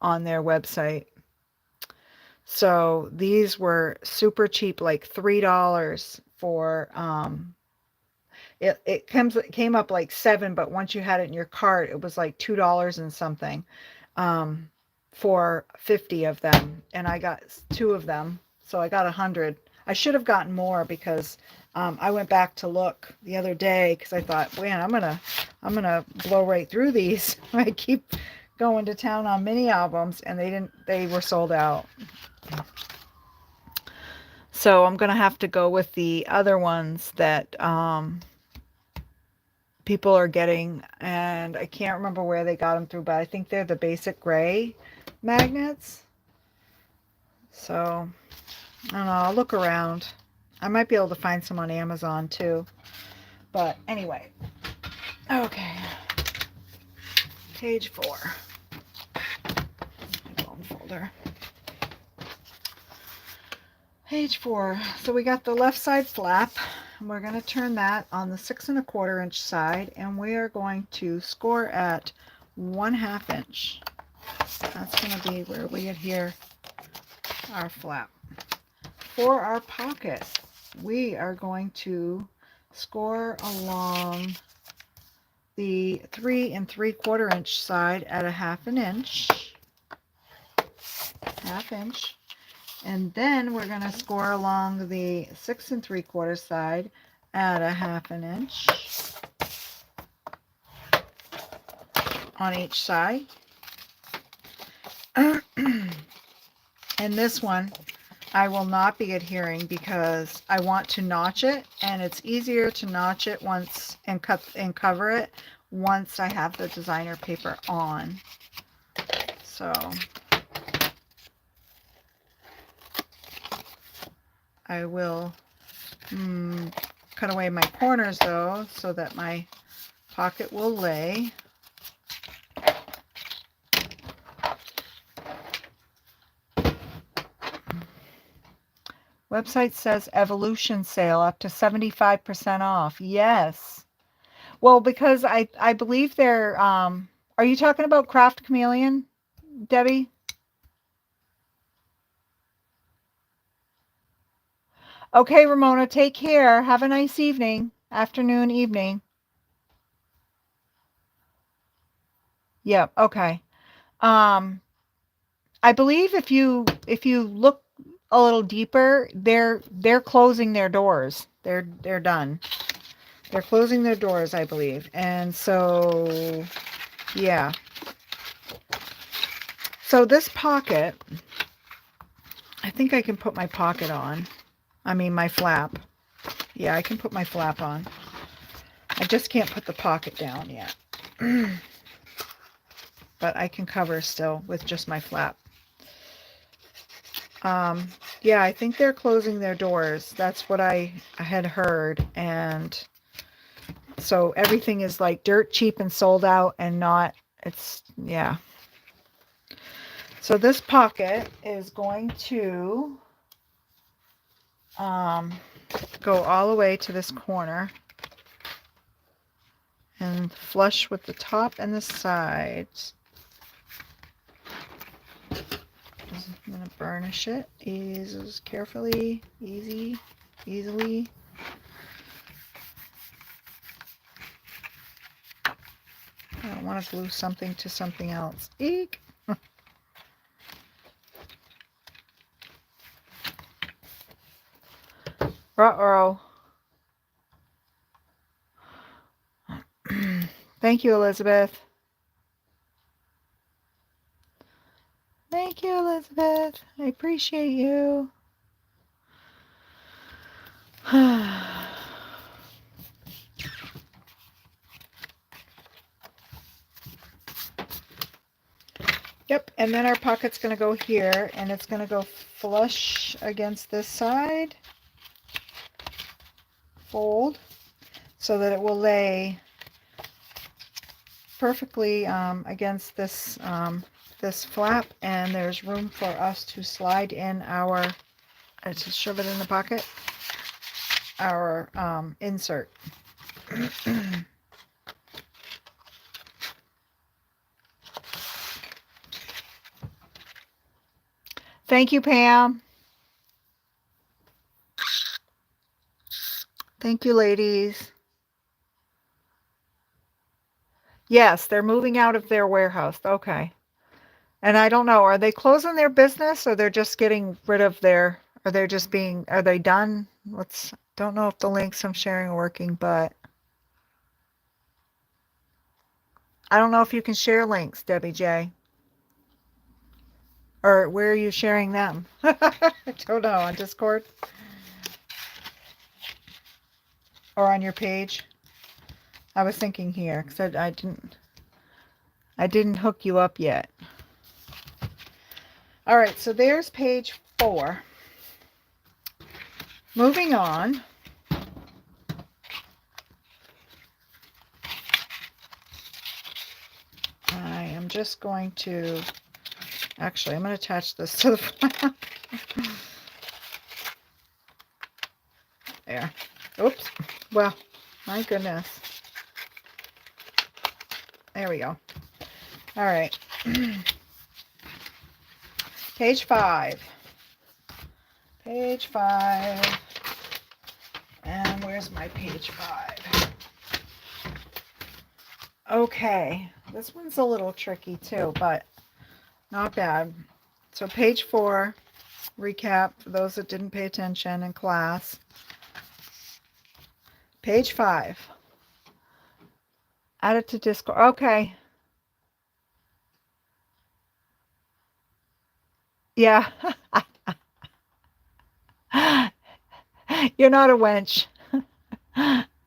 on their website. So these were super cheap, like $3 for it came up like 7, but once you had it in your cart, it was like $2 and something for 50 of them, and I got 2 of them, so I got 100. I should have gotten more because I went back to look the other day because I thought, man, I'm gonna blow right through these. I keep going to town on mini albums, and they were sold out. So I'm gonna have to go with the other ones that people are getting, and I can't remember where they got them through, but I think they're the basic gray magnets. So I don't know, I'll look around. I might be able to find some on Amazon too. But anyway, okay, page 4, my bone folder. Page 4. So we got the left side flap, and we're going to turn that on the 6 1/4 inch side, and we are going to score at 1/2 inch. That's going to be where we adhere our flap. For our pocket, we are going to score along the 3 3/4 inch side at 1/2 inch. 1/2 inch. And then we're going to score along the 6 3/4 side at 1/2 inch on each side. And this one I will not be adhering because I want to notch it, and it's easier to notch it once and cover it once I have the designer paper on. So I will cut away my corners though, so that my pocket will lay. Website says Evolution sale up to 75% off. Yes. Well, because I believe they're, are you talking about Craft Chameleon, Debbie? Okay, Ramona, take care. Have a nice evening, afternoon, evening. Yep, okay. I believe if you look a little deeper, they're closing their doors. They're done. They're closing their doors, I believe. And so, yeah. So this pocket, I think I can put my pocket on. I mean, my flap. Yeah, I can put my flap on. I just can't put the pocket down yet. But I can cover still with just my flap. Yeah, I think they're closing their doors. That's what I had heard. And so everything is like dirt cheap and sold out and not, it's, yeah. So this pocket is going to go all the way to this corner and flush with the top and the sides. I'm going to burnish it carefully, easily. I don't want to glue something to something else. Eek! Ruh-roh. Thank you, Elizabeth. Thank you, Elizabeth. I appreciate you. Yep, and then our pocket's going to go here, and it's going to go flush against this side. Fold so that it will lay perfectly against this this flap, and there's room for us to slide in our I just shove it in the pocket. Our insert. Thank you, Pam. Thank you, ladies. Yes, they're moving out of their warehouse. Okay. And I don't know, are they closing their business or they're just getting rid of their, are they just being, are they done? Don't know if the links I'm sharing are working, but I don't know if you can share links, Debbie J. Or where are you sharing them? I don't know, on Discord or on your page? I was thinking here because I didn't hook you up yet. All right, so there's page 4. Moving on. I am just going to, actually, I'm going to attach this to the flap. There. Oops. Well, my goodness. There we go. All right. Page 5. Page 5. And where's my page 5? Okay. This one's a little tricky too, but not bad. So page 4, recap for those that didn't pay attention in class. Page 5. Add it to Discord. Okay. Yeah. You're not a wench.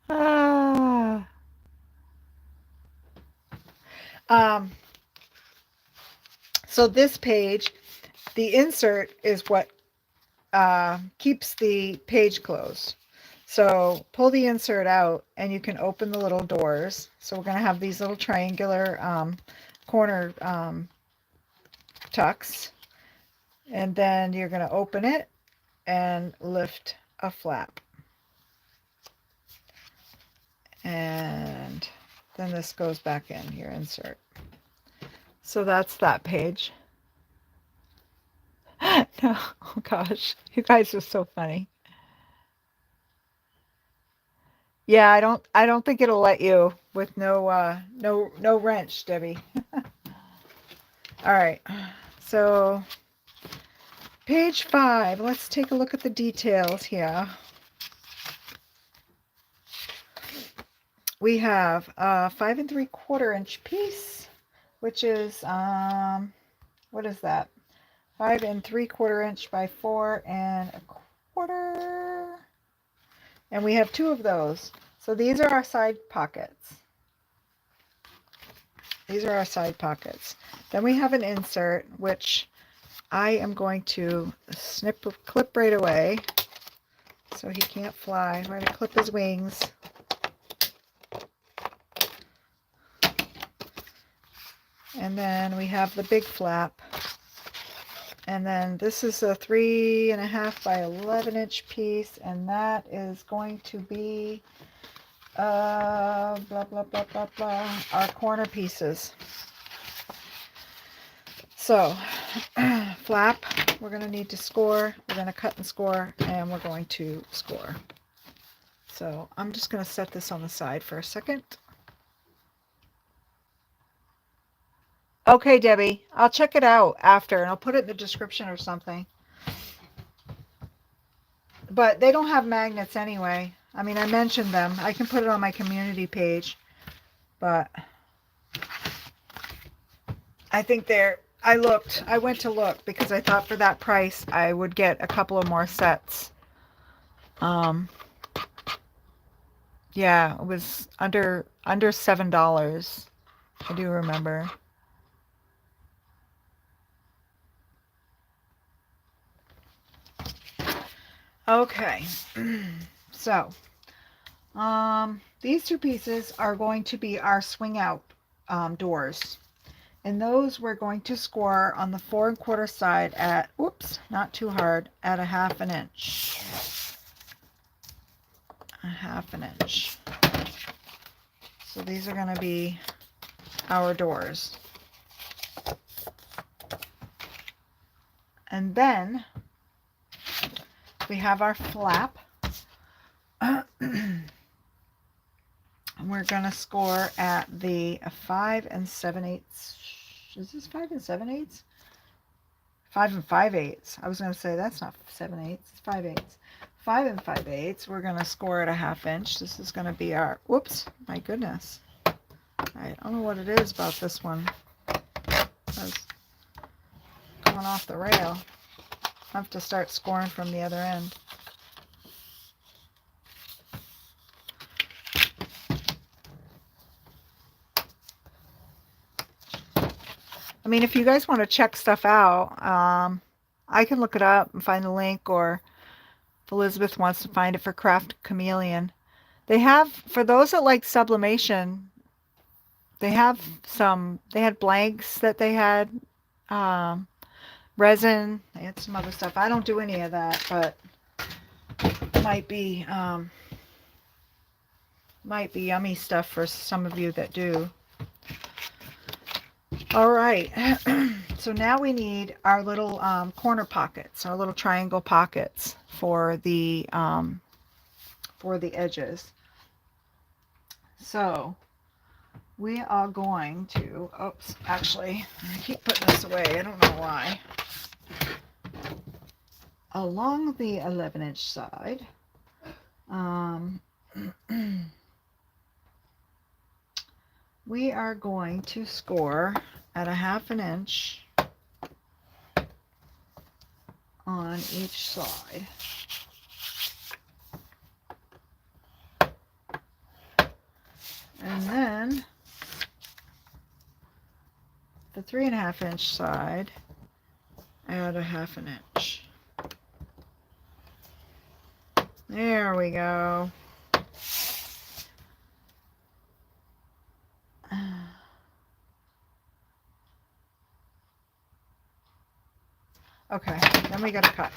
Ah. So this page, the insert is what keeps the page closed. So pull the insert out and you can open the little doors. So we're going to have these little triangular corner tucks. And then you're going to open it and lift a flap. And then this goes back in your insert. So that's that page. No, oh gosh, you guys are so funny. Yeah, I don't think it'll let you with no wrench, Debbie. All right. So page 5, let's take a look at the details here. We have a 5 3/4 inch piece, which is what is that? 5 3/4 inch by 4 1/4. And we have 2 of those. So these are our side pockets. These are our side pockets. Then we have an insert, which I am going to clip right away so he can't fly. We're going to clip his wings. And then we have the big flap. And then this is a 3.5 by 11 inch piece, and that is going to be blah blah blah blah blah, our corner pieces. So flap, we're going to need to score. We're going to cut and score, and we're going to score. So I'm just going to set this on the side for a second. Okay, Debbie, I'll check it out after and I'll put it in the description or something. But they don't have magnets anyway. I mean, I mentioned them. I can put it on my community page. But I think I went to look because I thought for that price I would get a couple of more sets. Yeah, it was under $7. I do remember. Okay, so these 2 pieces are going to be our swing out doors. And those we're going to score on the 4¼ side at, whoops, not too hard, at a 1/2 inch. A 1/2 inch. So these are going to be our doors. And then we have our flap. And we're going to score at the 5 7/8. Is this 5 7/8? 5 5/8. I was going to say that's not 7/8. It's 5/8. 5 5/8. We're going to score at a 1/2 inch. This is going to be our, whoops, my goodness. I don't know what it is about this one. It's going off the rail. I have to start scoring from the other end. I mean, if you guys want to check stuff out, I can look it up and find the link, or if Elizabeth wants to find it for Craft Chameleon. They have, for those that like sublimation, they had blanks that they had, resin, they had some other stuff. I don't do any of that, but might be yummy stuff for some of you that do. All right, so now we need our little corner pockets, our little triangle pockets for the edges. So we are going to, oops, actually, I keep putting this away, I don't know why. Along the 11-inch side, we are going to score at a 1/2 inch on each side. And then the 3½ inch side, add a 1/2 inch. There we go. Okay, then we got to cut.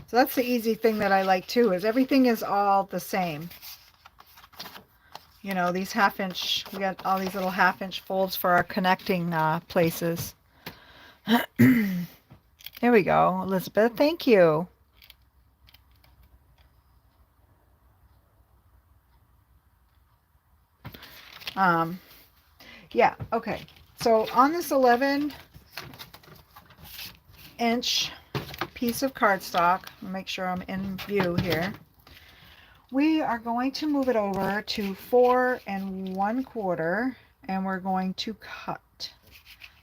So that's the easy thing that I like too, is everything is all the same. You know, these 1/2 inch, we got all these little 1/2 inch folds for our connecting places. There we go, Elizabeth, thank you. Yeah, okay. So on this 11-inch piece of cardstock, make sure I'm in view here, we are going to move it over to 4 1/4, and we're going to cut.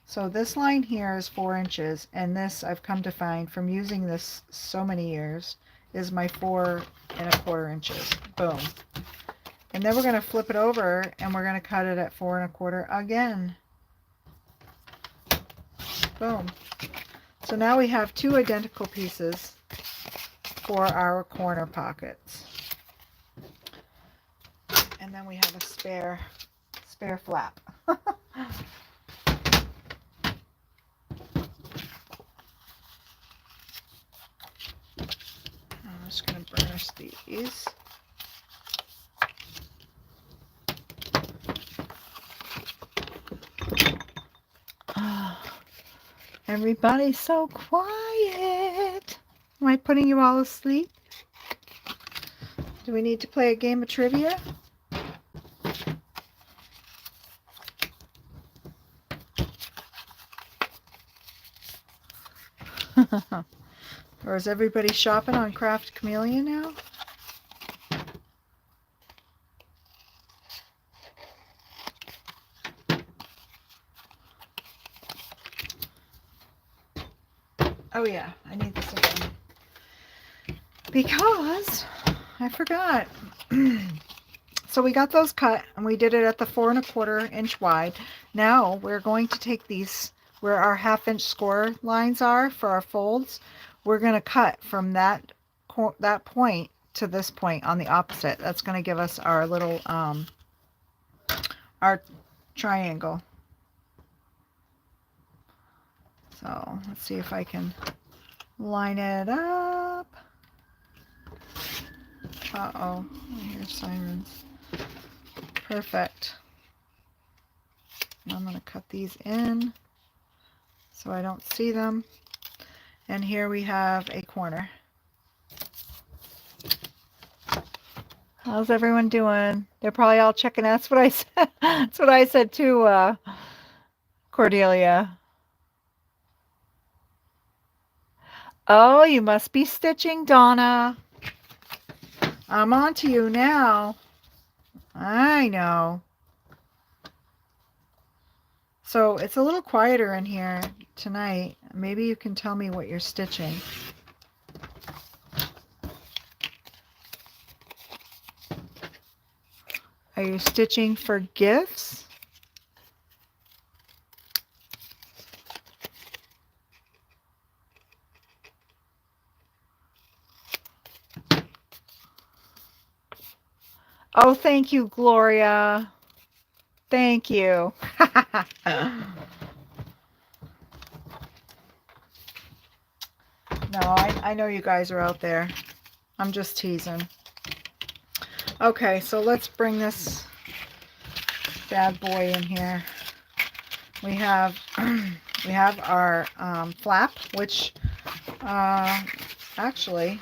So this line here is 4 inches, and this, I've come to find from using this so many years, is my 4 1/4 inches. Boom. And then we're going to flip it over, and we're going to cut it at 4 1/4 again. Boom. So now we have 2 identical pieces for our corner pockets. And then we have a spare flap. I'm just going to burnish these. Everybody's so quiet. Am I putting you all asleep? Do we need to play a game of trivia? Or is everybody shopping on Craft Chameleon now? Oh yeah, I need this again. Because I forgot. So we got those cut, and we did it at the 4 1/4 inch wide. Now we're going to take these, where our 1/2 inch score lines are for our folds, we're going to cut from that point to this point on the opposite. That's going to give us our little, our triangle. So let's see if I can line it up. Uh-oh, I hear sirens. Perfect. I'm going to cut these in so I don't see them. And here we have a corner. How's everyone doing? They're probably all checking. That's what I said. That's what I said too, Cordelia. Oh, you must be stitching, Donna. I'm on to you now. I know. So it's a little quieter in here tonight. Maybe you can tell me what you're stitching. Are you stitching for gifts? Oh, thank you, Gloria. Thank you. No, I know you guys are out there. I'm just teasing. Okay, so let's bring this bad boy in here. We have our flap, which actually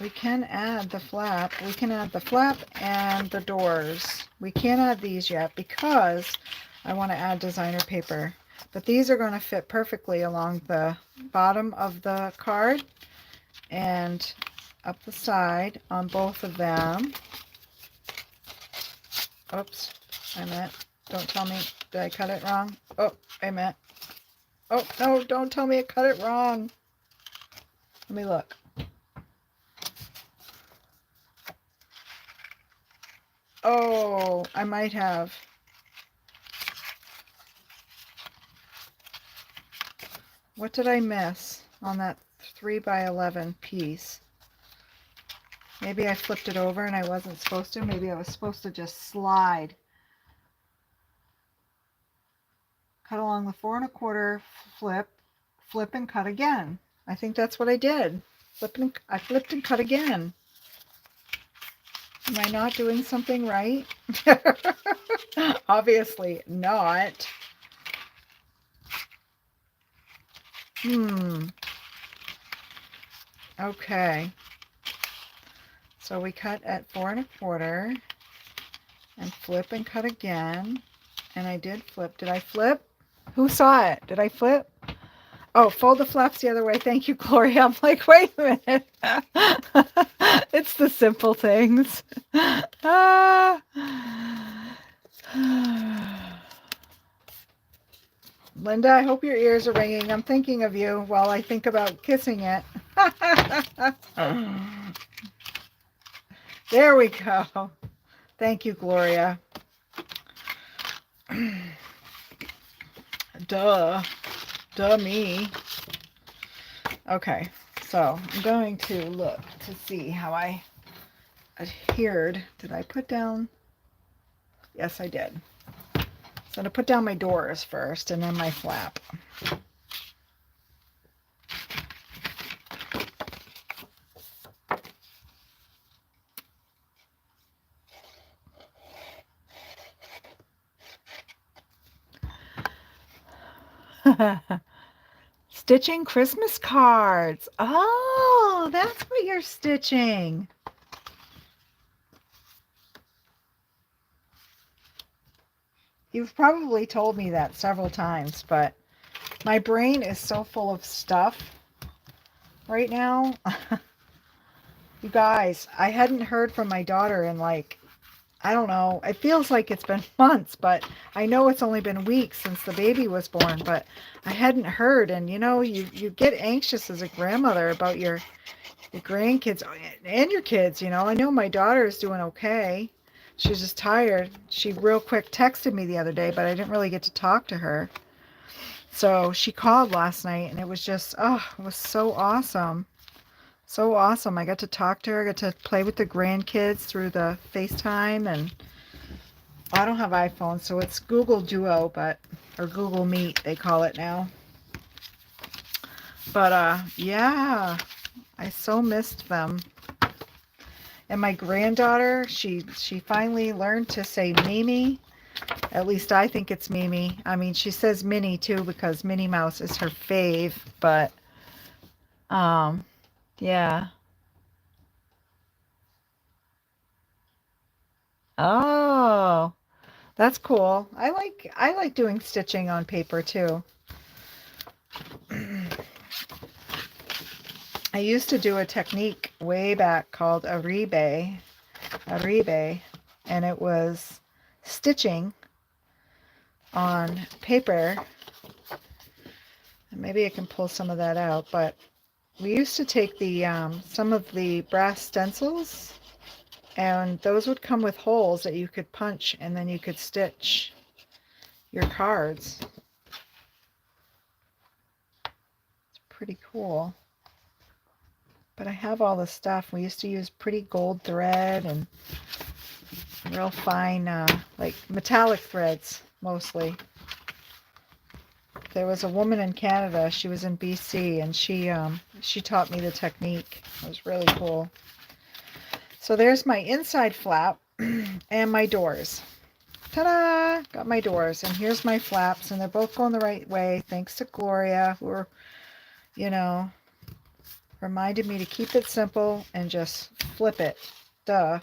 we can add the flap. We can add the flap and the doors. We can't add these yet because I want to add designer paper. But these are going to fit perfectly along the bottom of the card and up the side on both of them. Oops, I meant, don't tell me, did I cut it wrong? Oh, I meant, oh, no, don't tell me I cut it wrong. Let me look. Oh, I might have. What did I miss on that 3x11 piece? Maybe I flipped it over and I wasn't supposed to. Maybe I was supposed to just slide. Cut along the 4 1/4, flip and cut again. I think that's what I did. I flipped and cut again. Am I not doing something right? Obviously not. Okay. So we cut at 4 1/4 and flip and cut again. And I did flip. Did I flip? Who saw it? Did I flip? Oh, fold the flaps the other way. Thank you, Gloria. I'm like, wait a minute. It's the simple things. Linda, I hope your ears are ringing. I'm thinking of you while I think about kissing it. There we go. Thank you, Gloria. Duh. Duh me. Okay, so I'm going to look to see how I adhered. Did I put down? Yes, I did. So I'm going to put down my doors first and then my flap. Stitching Christmas cards. Oh, that's what you're stitching. You've probably told me that several times, but my brain is so full of stuff right now. You guys, I hadn't heard from my daughter in like, I don't know, it feels like it's been months, but I know it's only been weeks since the baby was born, but I hadn't heard. And you know, you get anxious as a grandmother about your grandkids and your kids, you know. I know my daughter is doing okay. She's just tired. She real quick texted me the other day, but I didn't really get to talk to her. So she called last night and it was just, oh, it was so awesome. So awesome. I got to talk to her. I got to play with the grandkids through the FaceTime, and I don't have iPhone, so it's Google Duo, or Google Meet they call it now. But yeah, I so missed them. And my granddaughter, she finally learned to say Mimi. At least I think it's Mimi. I mean, she says Minnie too because Minnie Mouse is her fave, but um yeah. Oh, that's cool. I like doing stitching on paper too. I used to do a technique way back called aribe, and it was stitching on paper. And maybe I can pull some of that out, but we used to take the some of the brass stencils, and those would come with holes that you could punch, and then you could stitch your cards. It's pretty cool. But I have all the stuff. We used to use pretty gold thread and real fine, like metallic threads mostly. There was a woman in Canada. She was in BC, and she taught me the technique. It was really cool. So there's my inside flap and my doors. Ta-da! Got my doors, and here's my flaps, and they're both going the right way thanks to Gloria, who, you know, reminded me to keep it simple and just flip it. Duh.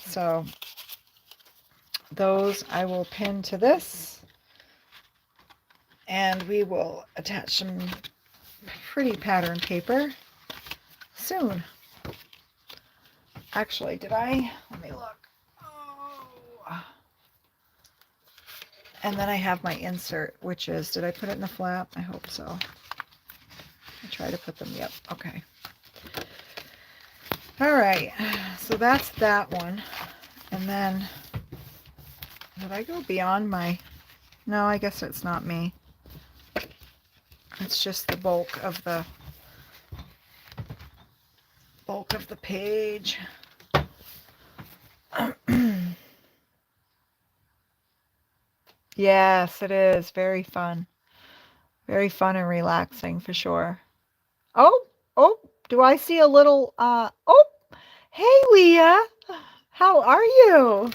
So those I will pin to this, and we will attach some pretty pattern paper soon. Actually, let me look. Oh. And then I have my insert, which is, did I put it in the flap? I hope so. I try to put them, yep, okay. All right, so that's that one. And then, did I go beyond my, no, I guess it's not me. It's just the bulk of the page. Yes, it is very fun. Very fun and relaxing for sure. Oh, oh, do I see a little oh, hey Leah. How are you?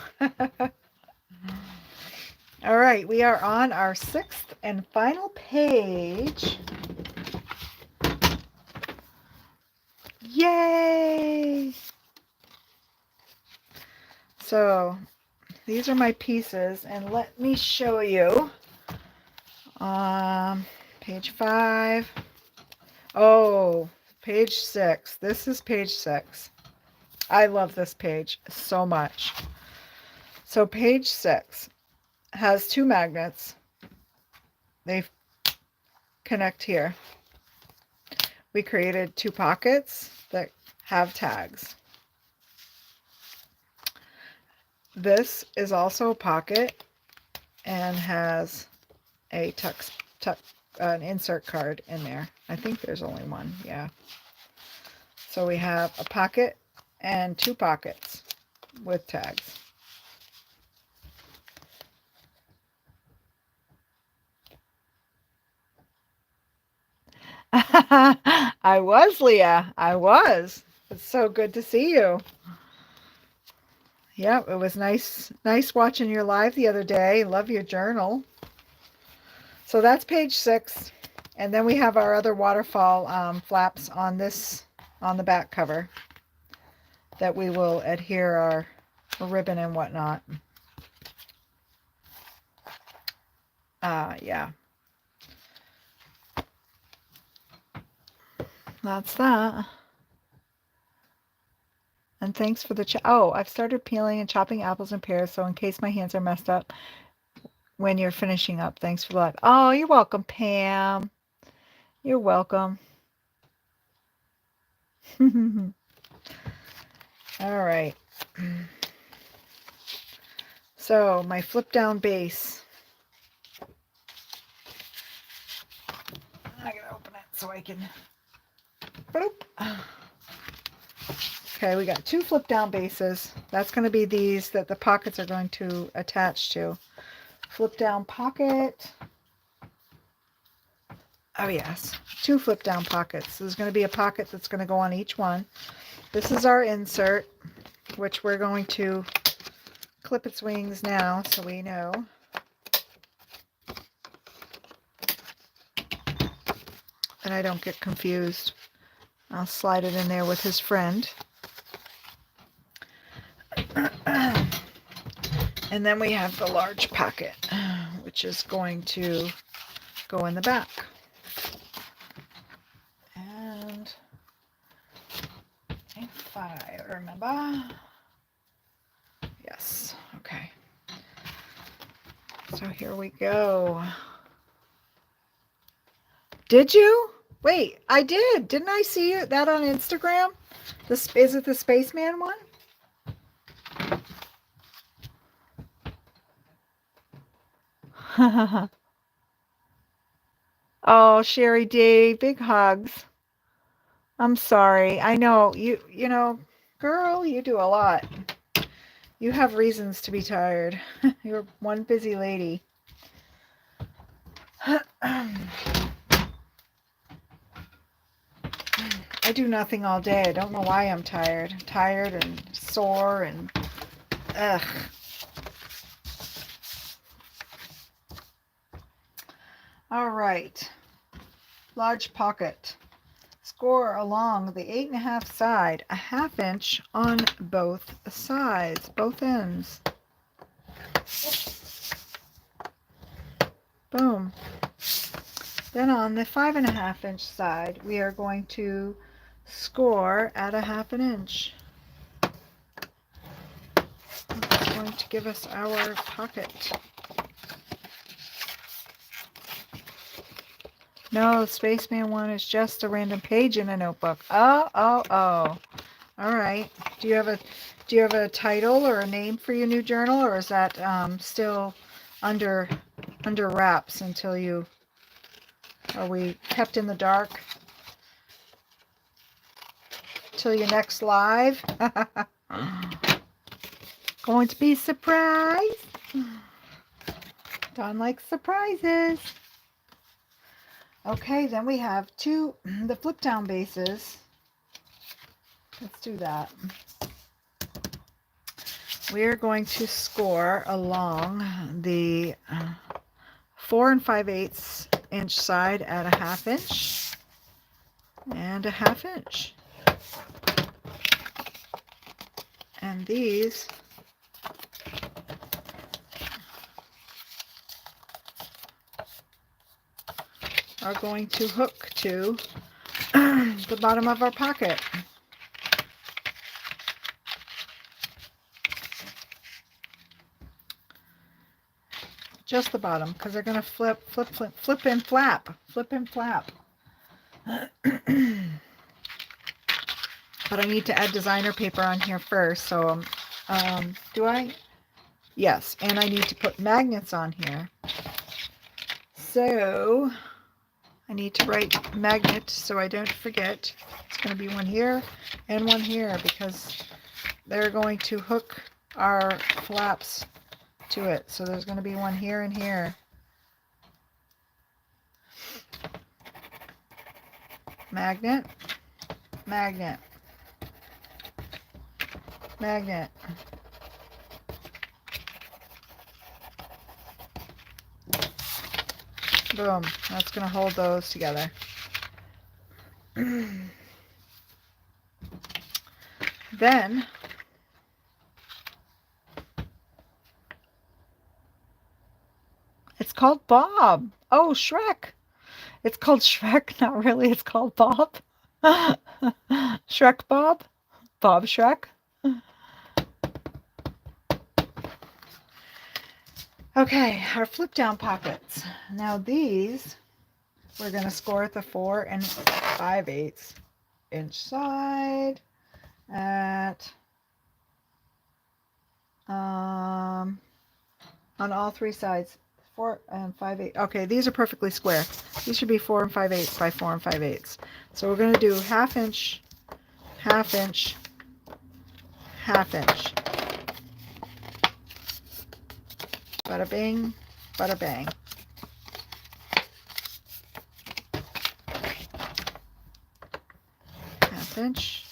All right, we are on our 6th and final page. Yay! So these are my pieces, and let me show you. Page 5. Oh, page 6. This is page 6. I love this page so much. So page 6 has 2 magnets. They connect here. We created 2 pockets that have tags. This is also a pocket and has a an insert card in there. I think there's only one, yeah. So we have a pocket and 2 pockets with tags. I was, Leah. I was. It's so good to see you. Yeah, it was nice watching your live the other day. Love your journal. So that's page 6. And then we have our other waterfall flaps on the back cover that we will adhere our ribbon and whatnot. Yeah. That's that. And thanks for the oh, I've started peeling and chopping apples and pears, so in case my hands are messed up when you're finishing up. Thanks for the live. Oh, you're welcome, Pam. You're welcome. All right. So my flip down base. I gotta open it so I can Okay, we got 2 flip down bases. That's going to be these that the pockets are going to attach to. Flip down pocket. Oh yes, 2 flip down pockets. There's going to be a pocket that's going to go on each one. This is our insert, which we're going to clip its wings now so we know. And I don't get confused. I'll slide it in there with his friend. And then we have the large pocket, which is going to go in the back. And if I remember, yes, okay. So here we go. Did you? Wait, I did. Didn't I see that on Instagram? Is it the Spaceman one? Oh, Sherry D, big hugs. I'm sorry. I know you know, girl, you do a lot. You have reasons to be tired. You're one busy lady. I do nothing all day. I don't know why I'm tired. Tired and sore and ugh. All right. Large pocket. Score along the 8.5 side, a 1/2 inch on both sides, both ends. Boom. Then on the 5.5 inch side, we are going to score at a 1/2 inch. That's going to give us our pocket. No, the Spaceman one is just a random page in a notebook. Oh. All right. Do you have a title or a name for your new journal, or is that still under wraps until you? Are we kept in the dark till your next live? Going to be surprise. Dawn likes surprises. Okay, then we have the flip down bases. Let's do that. We're going to score along the 4 5/8 inch side at a 1/2 inch and a 1/2 inch. And these are going to hook to the bottom of our pocket. Just the bottom, because they're going to flip and flap. Flip and flap. But I need to add designer paper on here first, so do I? Yes, and I need to put magnets on here. So I need to write magnet so I don't forget. It's going to be one here and one here because they're going to hook our flaps to it. So there's going to be one here and here. Magnet, magnet, magnet. Boom. That's going to hold those together. Then it's called Bob. Oh, Shrek. It's called Shrek. Not really. It's called Bob. Shrek Bob. Bob Shrek. Okay, our flip down pockets. Now these, we're going to score at the 4 5/8 inch side at, on all 3 sides, 4 5/8. Okay, these are perfectly square. These should be 4 5/8 by 4 5/8. So we're going to do 1/2 inch, 1/2 inch, 1/2 inch. Bada bing, bada bang. Half inch,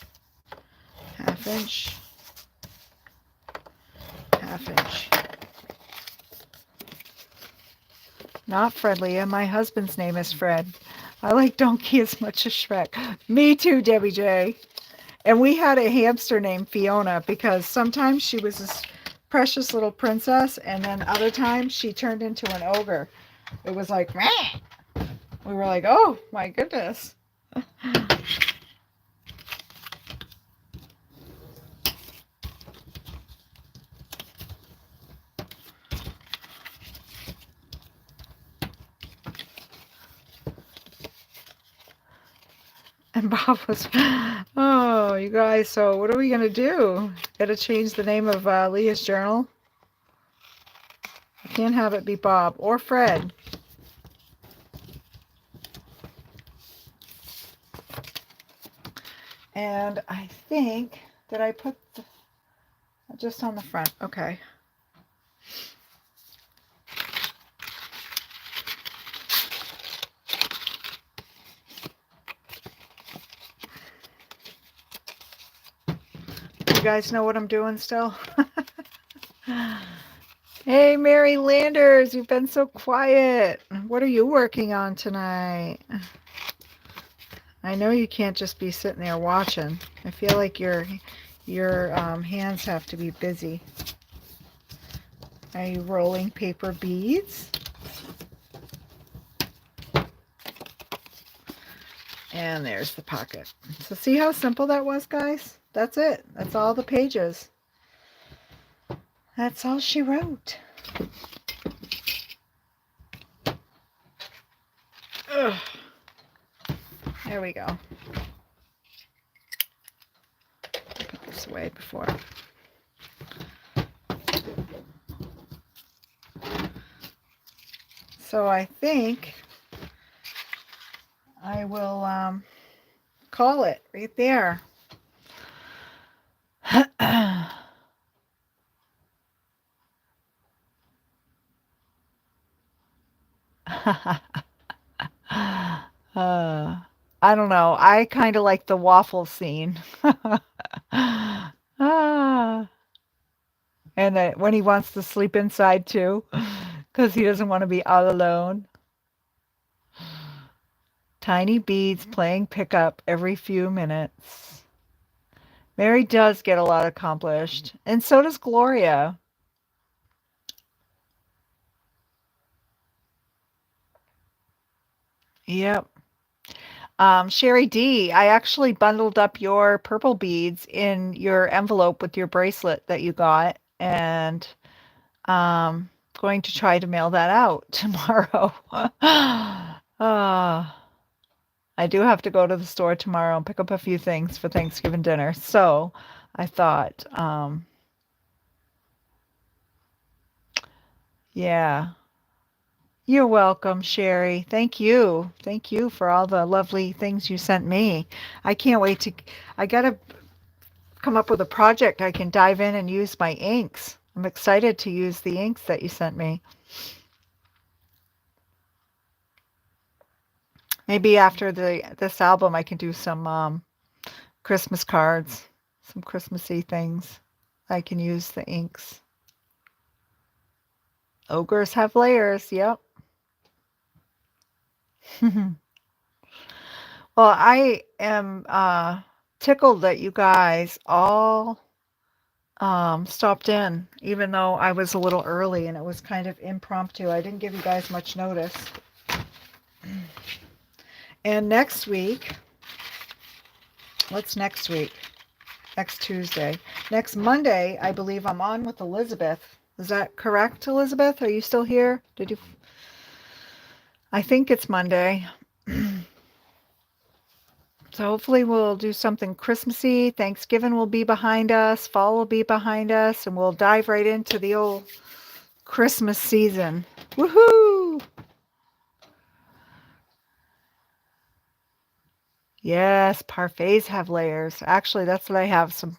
1/2 inch, 1/2 inch. Not Fred Leah. My husband's name is Fred. I like Donkey as much as Shrek. Me too, Debbie J. And we had a hamster named Fiona because sometimes she was this precious little princess, and then other times she turned into an ogre. It was like, meh. We were like, oh my goodness. And Bob was, oh, you guys, so what are we going to do? Got to change the name of Leah's journal? I can't have it be Bob or Fred. And I think that I put just on the front. Okay. You guys know what I'm doing still? Hey, Mary Landers, you've been so quiet. What are you working on tonight? I know you can't just be sitting there watching. I feel like your hands have to be busy. Are you rolling paper beads? And there's the pocket. So see how simple that was, guys? That's it. That's all the pages. That's all she wrote. Ugh. There we go. Put this away before. So I think I will call it right there. I don't know. I kind of like the waffle scene. And that when he wants to sleep inside too, because he doesn't want to be all alone. Tiny beads playing pickup every few minutes. Mary does get a lot accomplished, and so does Gloria. Yep. Sherry D, I actually bundled up your purple beads in your envelope with your bracelet that you got, and going to try to mail that out tomorrow. I do have to go to the store tomorrow and pick up a few things for Thanksgiving dinner. So I thought, yeah. You're welcome, Sherry. Thank you. Thank you for all the lovely things you sent me. I can't wait to, I gotta come up with a project I can dive in and use my inks. I'm excited to use the inks that you sent me. Maybe after this album I can do some Christmas cards, some Christmassy things. I can use the inks. Ogres have layers, yep. Well, I am tickled that you guys all stopped in, even though I was a little early and it was kind of impromptu. I didn't give you guys much notice. And next week, what's next week? Next Tuesday. Next Monday, I believe I'm on with Elizabeth. Is that correct, Elizabeth? Are you still here? Did you? I think it's Monday. So hopefully we'll do something Christmassy. Thanksgiving will be behind us. Fall will be behind us. And we'll dive right into the old Christmas season. Woohoo! Yes, parfaits have layers. Actually, that's what I have, some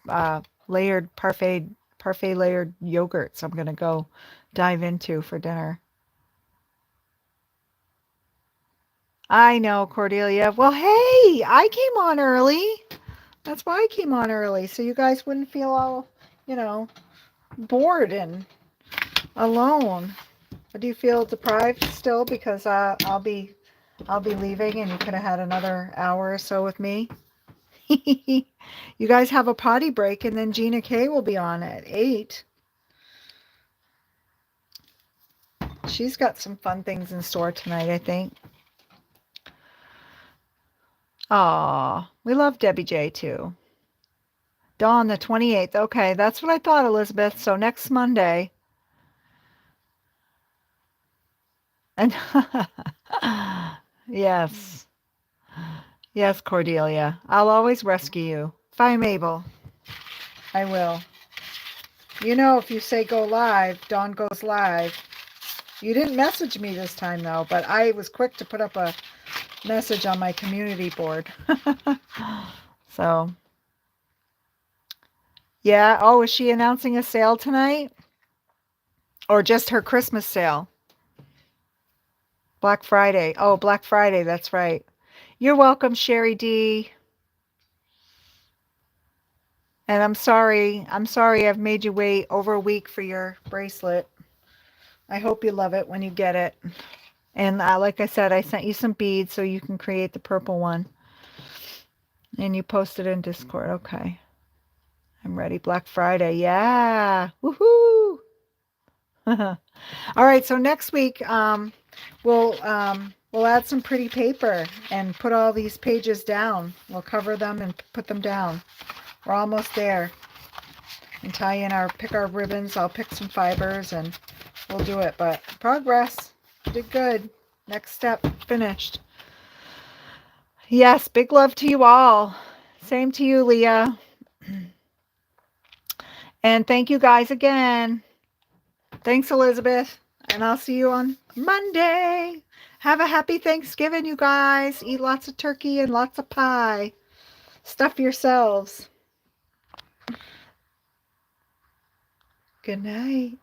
layered parfait layered yogurts I'm gonna go dive into for dinner. I know, Cordelia. Well, hey, I came on early. That's why I came on early, so you guys wouldn't feel all, you know, bored and alone. But do you feel deprived still because I'll be leaving and you could have had another hour or so with me? You guys have a potty break and then Gina K will be on at 8. She's got some fun things in store tonight, I think. Aw, we love Debbie J too. Dawn the 28th. Okay, that's what I thought, Elizabeth. So next Monday. And yes. Yes, Cordelia. I'll always rescue you. If I'm able, I will. You know, if you say go live, Dawn goes live. You didn't message me this time though, but I was quick to put up a message on my community board. So, yeah. Oh, is she announcing a sale tonight? Or just her Christmas sale? Black Friday. Oh, Black Friday. That's right. You're welcome, Sherry D. And I'm sorry. I'm sorry I've made you wait over a week for your bracelet. I hope you love it when you get it. And like I said, I sent you some beads so you can create the purple one. And you posted in Discord. Okay. I'm ready. Black Friday. Yeah. Woohoo. All right. So next week, we'll add some pretty paper and put all these pages down. We'll cover them and put them down. We're almost there. And tie in pick our ribbons. I'll pick some fibers and we'll do it. But progress. Did good. Next step finished. Yes, big love to you all. Same to you, Leah. And thank you guys again. Thanks, Elizabeth. And I'll see you on Monday. Have a happy Thanksgiving, you guys. Eat lots of turkey and lots of pie. Stuff yourselves. Good night.